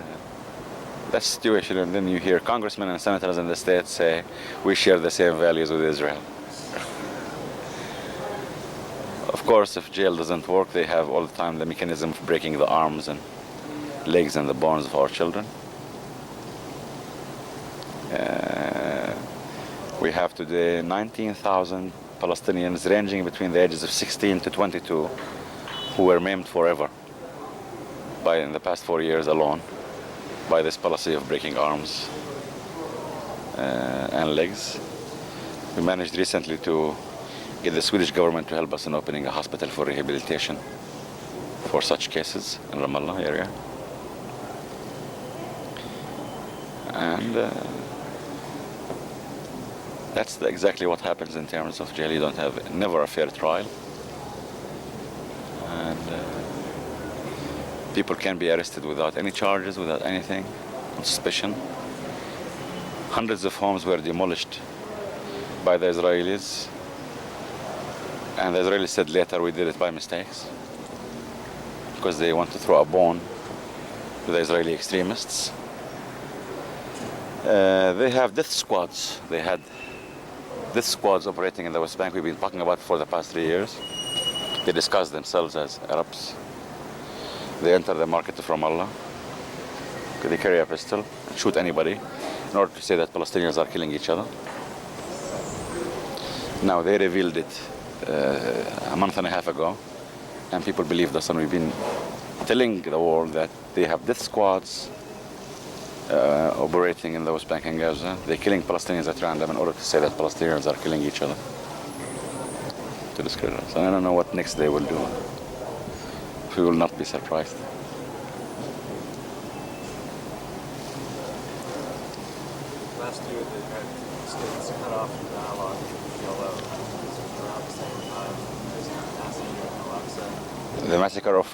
that's the situation. And then you hear congressmen and senators in the states say, we share the same values with Israel. Of course, if jail doesn't work, they have all the time the mechanism of breaking the arms and legs and the bones of our children. We have today 19,000 Palestinians ranging between the ages of 16 to 22 who were maimed forever in the past 4 years alone by this policy of breaking arms and legs. We managed recently to get the Swedish government to help us in opening a hospital for rehabilitation for such cases in Ramallah area. And that's exactly what happens in terms of jail. You don't have never a fair trial. And people can be arrested without any charges, without anything, on suspicion. Hundreds of homes were demolished by the Israelis. And the Israelis said later we did it by mistakes because they want to throw a bone to the Israeli extremists. They have death squads. They had death squads operating in the West Bank we've been talking about for the past 3 years. They disguise themselves as Arabs. They enter the market of Ramallah. They carry a pistol and shoot anybody in order to say that Palestinians are killing each other. Now they revealed it a month and a half ago, and people believed us, and we've been telling the world that they have death squads operating in the West Bank and Gaza. They're killing Palestinians at random in order to say that Palestinians are killing each other, to discredit us. And I don't know what next they will do. We will not be surprised. Last year, the United States cut off the dialogue with the PLO. This was around the same time as the massacre in Al-Aqsa. The massacre of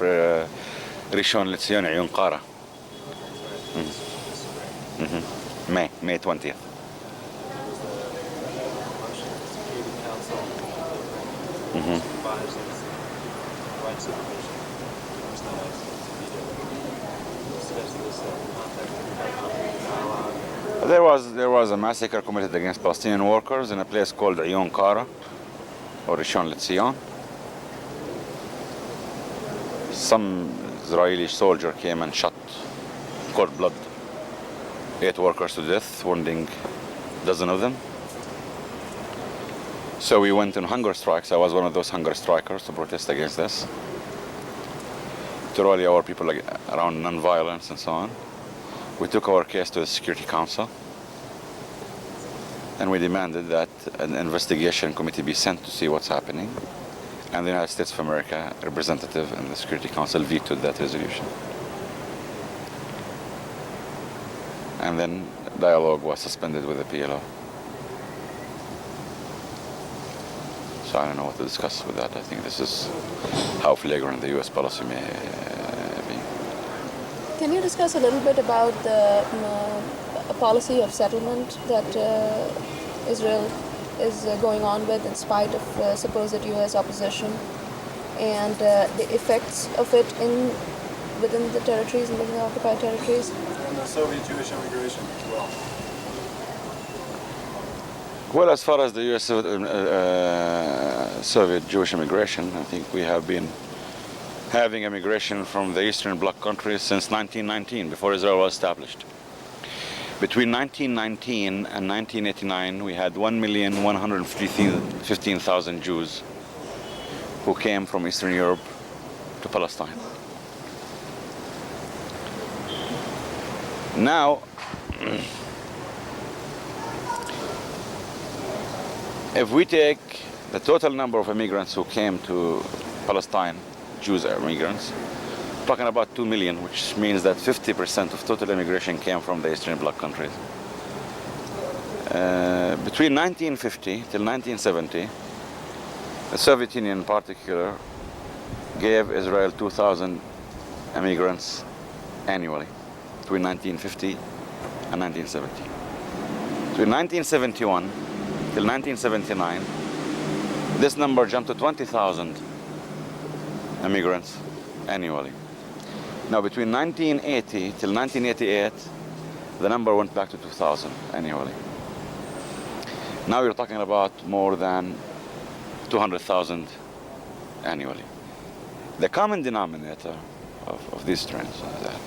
Rishon LeZion, Ayun Qara. May 20th. There was the motion of the Security Council supervised rights supervision. First time I suggested this contact dialogue. There was a massacre committed against Palestinian workers in a place called Ayun Qara or Rishon LeZion. some Israeli soldier came and shot cold blood 8 workers to death, wounding dozen of them. So we went on hunger strikes. I was one of those hunger strikers to protest against this, to rally our people around non-violence and so on. We took our case to the Security Council, and we demanded that an investigation committee be sent to see what's happening. And the United States of America representative in the Security Council vetoed that resolution. And then dialogue was suspended with the PLO. So I don't know what to discuss with that. I think this is how flagrant the U.S. policy may be. Can you discuss a little bit about the policy of settlement that Israel is going on with in spite of supposed U.S. opposition, and the effects of it within the territories and within the occupied territories? And the Soviet Jewish immigration as well. Well, as far as the U.S. Soviet Jewish immigration, I think we have been having immigration from the Eastern Bloc countries since 1919, before Israel was established. Between 1919 and 1989, we had 1,115,000 Jews who came from Eastern Europe to Palestine. Now, if we take the total number of immigrants who came to Palestine, Jews are immigrants, talking about 2 million, which means that 50% of total immigration came from the Eastern Bloc countries. Between 1950 till 1970, the Soviet Union in particular gave Israel 2,000 immigrants annually, between 1950 and 1970. Between 1971 till 1979, this number jumped to 20,000 immigrants annually. Now, between 1980 till 1988, the number went back to 2,000 annually. Now you're talking about more than 200,000 annually. The common denominator of these trends is that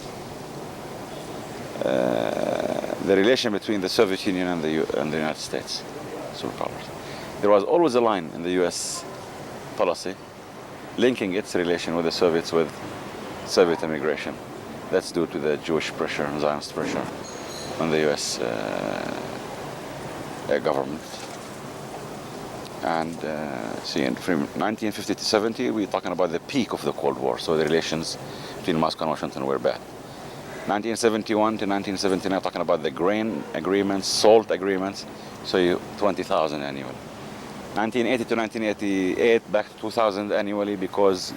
the relation between the Soviet Union and the United States superpowers. There was always a line in the U.S. policy linking its relation with the Soviets with Soviet immigration. That's due to the Jewish pressure, Zionist pressure on the U.S. Government. And from 1950 to 70, we're talking about the peak of the Cold War. So the relations between Moscow and Washington were bad. 1971 to 1979, talking about the grain agreements, salt agreements, so 20,000 annually. 1980 to 1988, back to 2,000 annually, because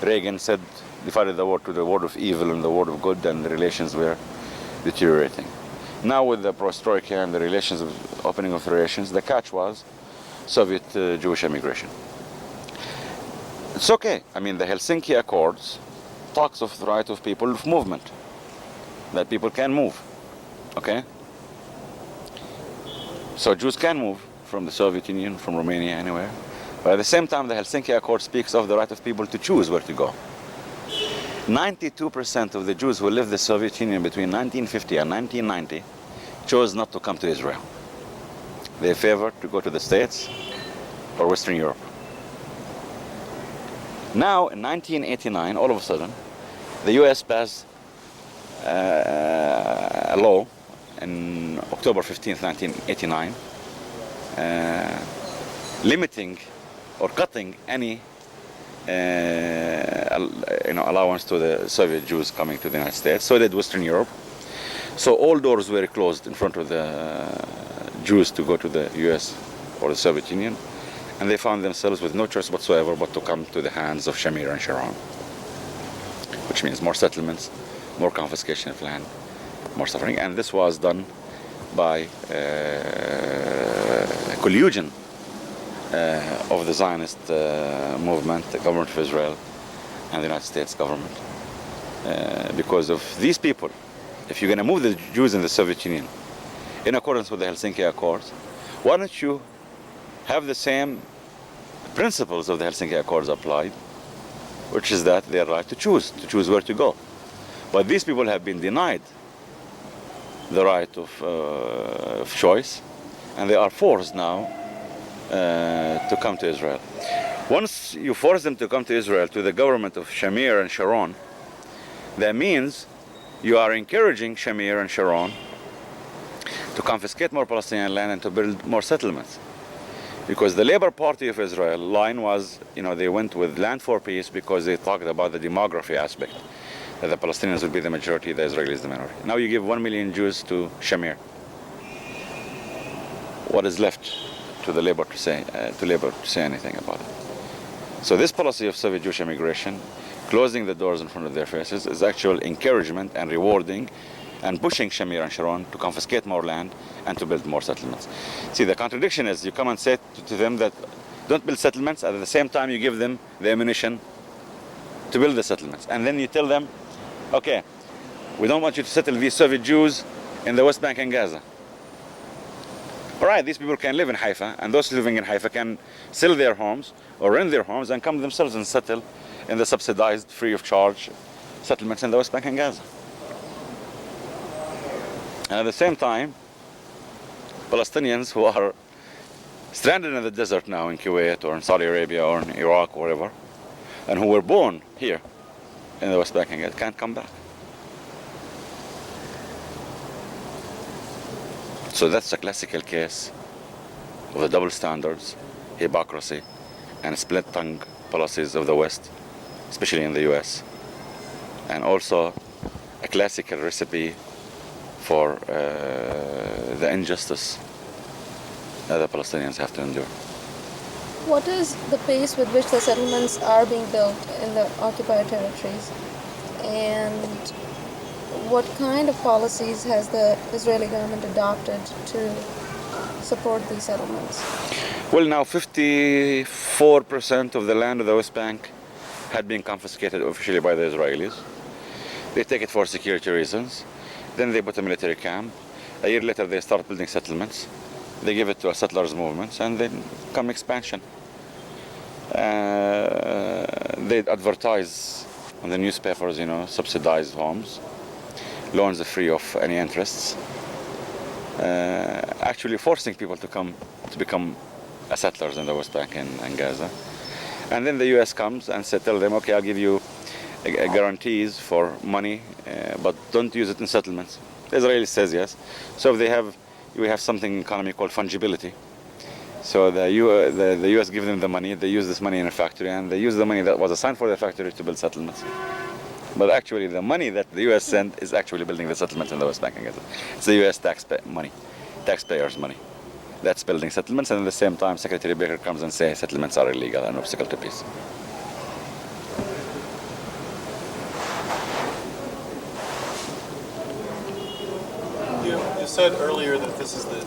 Reagan divided the world to the world of evil and the world of good, and the relations were deteriorating. Now with the perestroika and the relations of opening of relations, the catch was Soviet Jewish immigration. It's okay. I mean, the Helsinki Accords talks of the right of people of movement, that people can move, okay? So Jews can move from the Soviet Union, from Romania, anywhere. But at the same time, the Helsinki Accord speaks of the right of people to choose where to go. 92% of the Jews who lived in the Soviet Union between 1950 and 1990 chose not to come to Israel. They favored to go to the States or Western Europe. Now, in 1989, all of a sudden, the U.S. passed a law on October 15th, 1989, limiting or cutting any allowance to the Soviet Jews coming to the United States. So did Western Europe. So all doors were closed in front of the Jews to go to the U.S. or the Soviet Union, and they found themselves with no choice whatsoever but to come to the hands of Shamir and Sharon, which means more settlements, more confiscation of land, more suffering. And this was done by collusion of the Zionist movement, the government of Israel, and the United States government. Because of these people, if you're going to move the Jews in the Soviet Union in accordance with the Helsinki Accords, why don't you have the same principles of the Helsinki Accords applied which is that their right to choose where to go. But these people have been denied the right of choice, and they are forced now to come to Israel. Once you force them to come to Israel, to the government of Shamir and Sharon, that means you are encouraging Shamir and Sharon to confiscate more Palestinian land and to build more settlements. Because the Labour Party of Israel line was, they went with land for peace because they talked about the demography aspect, that the Palestinians will be the majority, the Israelis the minority. Now you give 1 million Jews to Shamir. What is left to the Labour to say anything about it? So this policy of Soviet Jewish immigration, closing the doors in front of their faces, is actual encouragement and rewarding and pushing Shamir and Sharon to confiscate more land and to build more settlements. See, the contradiction is you come and say to them that don't build settlements, and at the same time you give them the ammunition to build the settlements. And then you tell them, okay, we don't want you to settle these Soviet Jews in the West Bank and Gaza. All right, these people can live in Haifa, and those living in Haifa can sell their homes or rent their homes and come themselves and settle in the subsidized, free of charge settlements in the West Bank and Gaza. And at the same time, Palestinians who are stranded in the desert now in Kuwait or in Saudi Arabia or in Iraq or wherever, and who were born here in the West Bank and Gaza, can't come back. So that's a classical case of the double standards, hypocrisy, and split-tongue policies of the West, especially in the US, and also a classical recipe for the injustice that the Palestinians have to endure. What is the pace with which the settlements are being built in the occupied territories? And what kind of policies has the Israeli government adopted to support these settlements? Well, now 54% of the land of the West Bank had been confiscated officially by the Israelis. They take it for security reasons. Then they put a military camp. A year later, they start building settlements. They give it to a settlers movement, and then come expansion. They advertise on the newspapers, subsidized homes, loans are free of any interests, actually forcing people to become settlers in the West Bank and Gaza. And then the US comes and tell them, okay, I'll give you guarantees for money, but don't use it in settlements. The Israeli says yes. So we have something in economy called fungibility. So the US give them the money, they use this money in a factory, and they use the money that was assigned for the factory to build settlements. But actually the money that the US sent is actually building the settlements in the West Bank and Gaza. It's the US taxpayers' money. That's building settlements, and at the same time Secretary Baker comes and says settlements are illegal and obstacle to peace. You said earlier that this is the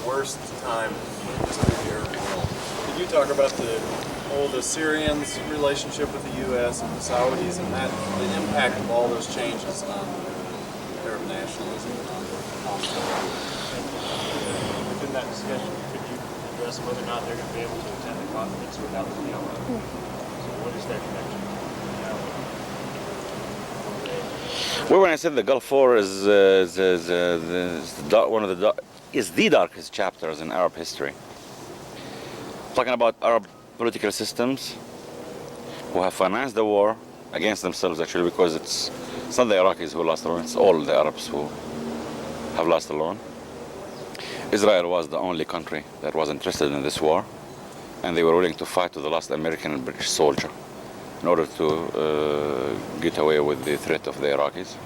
worst time in the history of the Arab world. Could you talk about the Syrians' relationship with the U.S. and the Saudis and the impact of all those changes on Arab nationalism and on hostility? Within that discussion, could you address whether or not they're going to be able to attend the conference without the dialogue? So what is their connection? Well, when I said the Gulf War is the darkest chapters in Arab history, talking about Arab political systems who have financed the war against themselves, actually, because it's not the Iraqis who lost alone, it's all the Arabs who have lost alone. Israel was the only country that was interested in this war, and they were willing to fight to the last American and British soldier in order to get away with the threat of the Iraqis.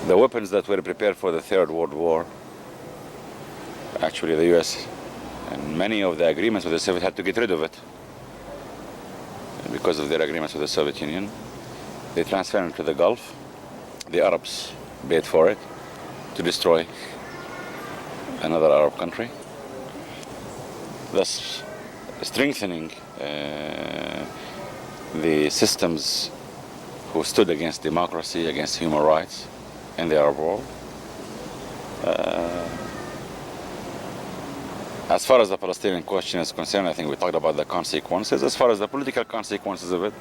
The weapons that were prepared for the Third World War, actually the US and many of the agreements with the Soviet had to get rid of it because of their agreements with the Soviet Union. They transferred it to the Gulf. The Arabs paid for it to destroy another Arab country, thus strengthening the systems who stood against democracy, against human rights in the Arab world. As far as the Palestinian question is concerned, I think we talked about the consequences. As far as the political consequences of it,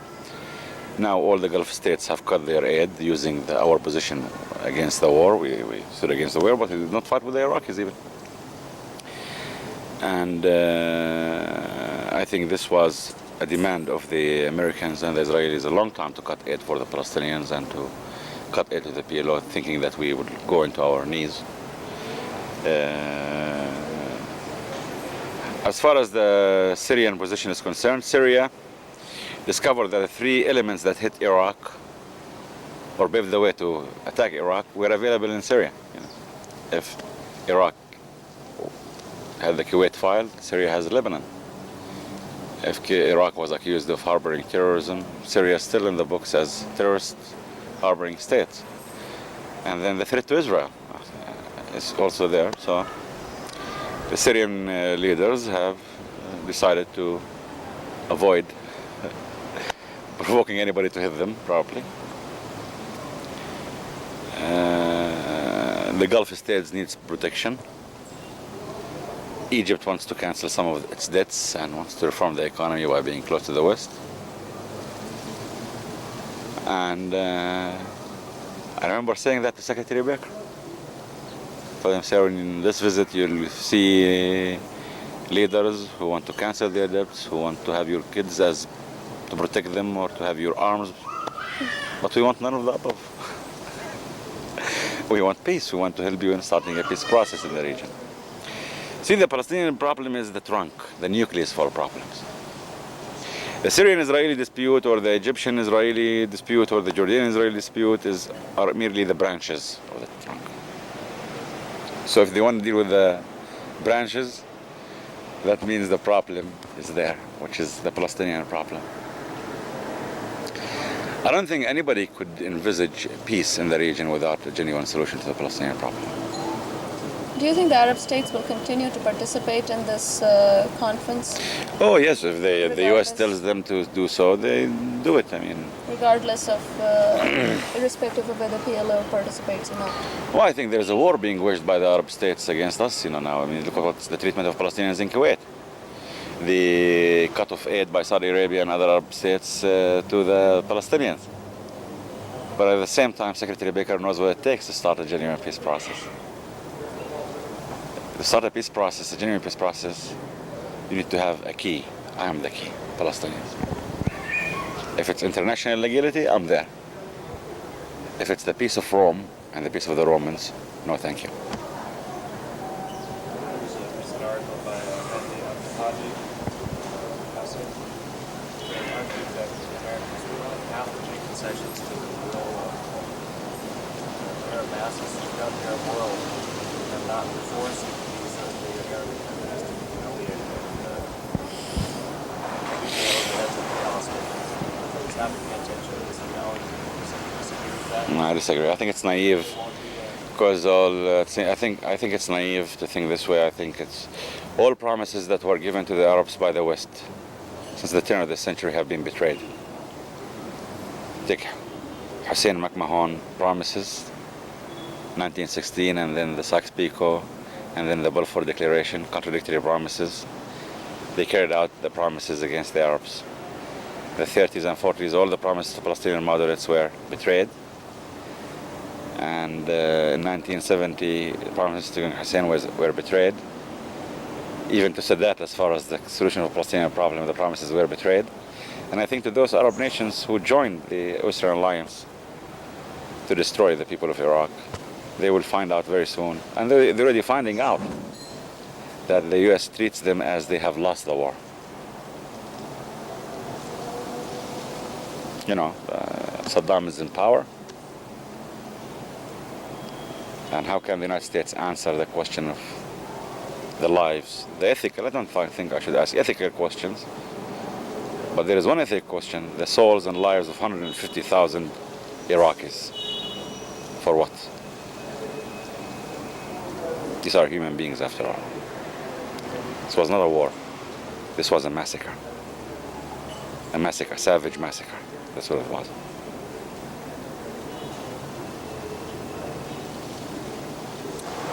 now all the Gulf states have cut their aid using our position against the war. We stood against the war, but we did not fight with the Iraqis even. And I think this was a demand of the Americans and the Israelis a long time to cut aid for the Palestinians and to cut aid to the PLO, thinking that we would go into our knees. As far as the Syrian position is concerned, Syria discovered that the three elements that hit Iraq or paved the way to attack Iraq were available in Syria. You know, if Iraq had the Kuwait file, Syria has Lebanon. If Iraq was accused of harboring terrorism, Syria is still in the books as terrorist harboring states. And then the threat to Israel is also there. So the Syrian leaders have decided to avoid provoking anybody to hit them, probably. The Gulf states needs protection. Egypt wants to cancel some of its debts and wants to reform the economy by being close to the West. And I remember saying that to Secretary Baker. For them, sir, in this visit you'll see leaders who want to cancel their debts, who want to have your kids as to protect them or to have your arms. But we want none of the above. We want peace. We want to help you in starting a peace process in the region. See, the Palestinian problem is the trunk, the nucleus for problems. The Syrian-Israeli dispute or the Egyptian-Israeli dispute or the Jordanian-Israeli dispute are merely the branches of the trunk. So if they want to deal with the branches, that means the problem is there, which is the Palestinian problem. I don't think anybody could envisage peace in the region without a genuine solution to the Palestinian problem. Do you think the Arab states will continue to participate in this conference? Oh yes, if the U.S. Regardless. tells them to do so, they do it. I mean, Regardless of, irrespective of whether PLO participates or not? well, I think there's a war being waged by the Arab states against us, now. I mean, look at what's the treatment of Palestinians in Kuwait. The cut of aid by Saudi Arabia and other Arab states to the Palestinians. But at the same time, Secretary Baker knows what it takes to start a genuine peace process. To start a peace process, a genuine peace process, you need to have a key. I am the key, Palestinians. If it's international legality, I'm there. If it's the peace of Rome and the peace of the Romans, no thank you. There's an article by An-Najah National University that the Americans would have to make concessions to the will of Arab masses to come to the Arab world and not force the Arab countries to be humiliated and heads of chaos. Is that the intention of this analogy? Disagree with that? No, I disagree. I think it's naive. Because I think it's naive to think this way. I think it's all promises that were given to the Arabs by the West since the turn of the century have been betrayed. Take Hussein McMahon promises, 1916, and then the Sykes-Picot, and then the Balfour Declaration, contradictory promises. They carried out the promises against the Arabs. The 30s and 40s, all the promises to Palestinian moderates were betrayed. And in 1970, promises to Hussein were betrayed. Even to Sadat, as far as the solution of the Palestinian problem, the promises were betrayed. And I think to those Arab nations who joined the Western Alliance to destroy the people of Iraq, they will find out very soon, and they're already finding out, that the U.S. treats them as they have lost the war. Saddam is in power. And how can the United States answer the question of the lives, the ethical? I don't think I should ask ethical questions, but there is one ethical question: the souls and lives of 150,000 Iraqis. For what? These are human beings, after all. This was not a war. This was a massacre. A massacre, savage massacre. That's what it was.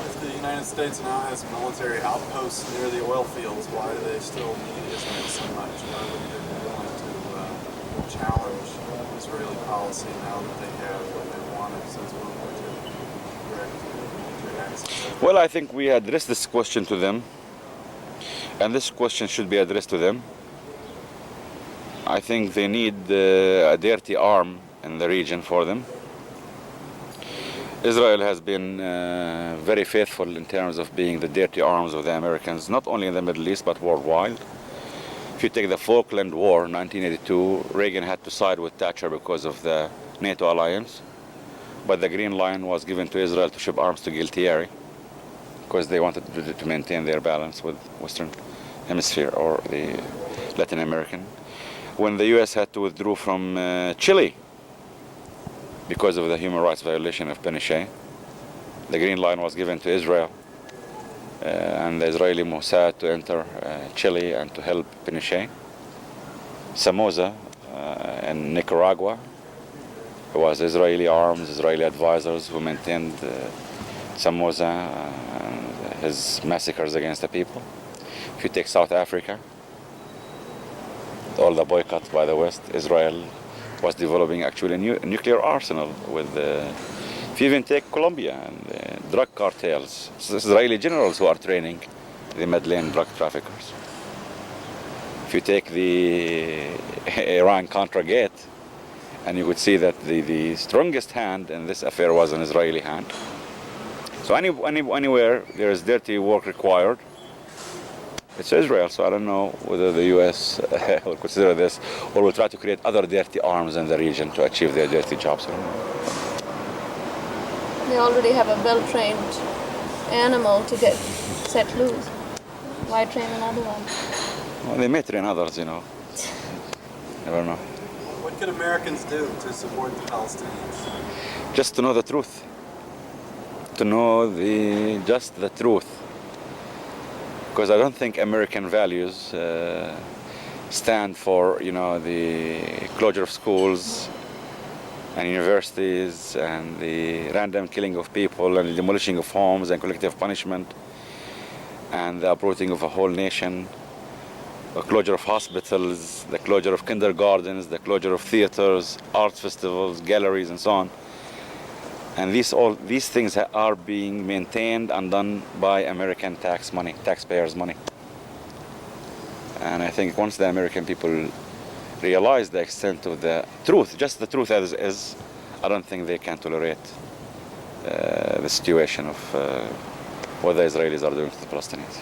If the United States now has military outposts near the oil fields. Why do they still need Israel so much? Why would they be willing to challenge Israeli policy now that they have what they wanted since World War II? Direct military access. Well, I think we addressed this question to them, and this question should be addressed to them. I think they need a dirty arm in the region for them. Israel has been very faithful in terms of being the dirty arms of the Americans, not only in the Middle East, but worldwide. If you take the Falkland War, 1982, Reagan had to side with Thatcher because of the NATO alliance. But the Green Line was given to Israel to ship arms to Gualtieri because they wanted to maintain their balance with Western Hemisphere or the Latin American. When the U.S. had to withdraw from Chile because of the human rights violation of Pinochet, the Green Line was given to Israel and the Israeli Mossad to enter Chile and to help Pinochet. Somoza in Nicaragua, it was Israeli arms, Israeli advisors who maintained Somoza and his massacres against the people. If you take South Africa, all the boycotts by the West, Israel was developing actually a nuclear arsenal with, if you even take Colombia and drug cartels, it's Israeli generals who are training the Medellin drug traffickers. If you take the Iran-Contra gate, and you would see that the strongest hand in this affair was an Israeli hand. So anywhere there is dirty work required, it's Israel. So I don't know whether the U.S. will consider this or will try to create other dirty arms in the region to achieve their dirty jobs. They already have a well-trained animal to get set loose. Why train another one? Well, they may train others, Never know. What could Americans do to support the Palestinians? Just to know the truth. To know just the truth. Because I don't think American values stand for, the closure of schools and universities and the random killing of people and the demolishing of homes and collective punishment and the uprooting of a whole nation, the closure of hospitals, the closure of kindergartens, the closure of theaters, arts festivals, galleries, and so on. And these things are being maintained and done by American taxpayers' money. And I think once the American people realize the extent of the truth, just the truth as is, I don't think they can tolerate the situation of what the Israelis are doing to the Palestinians.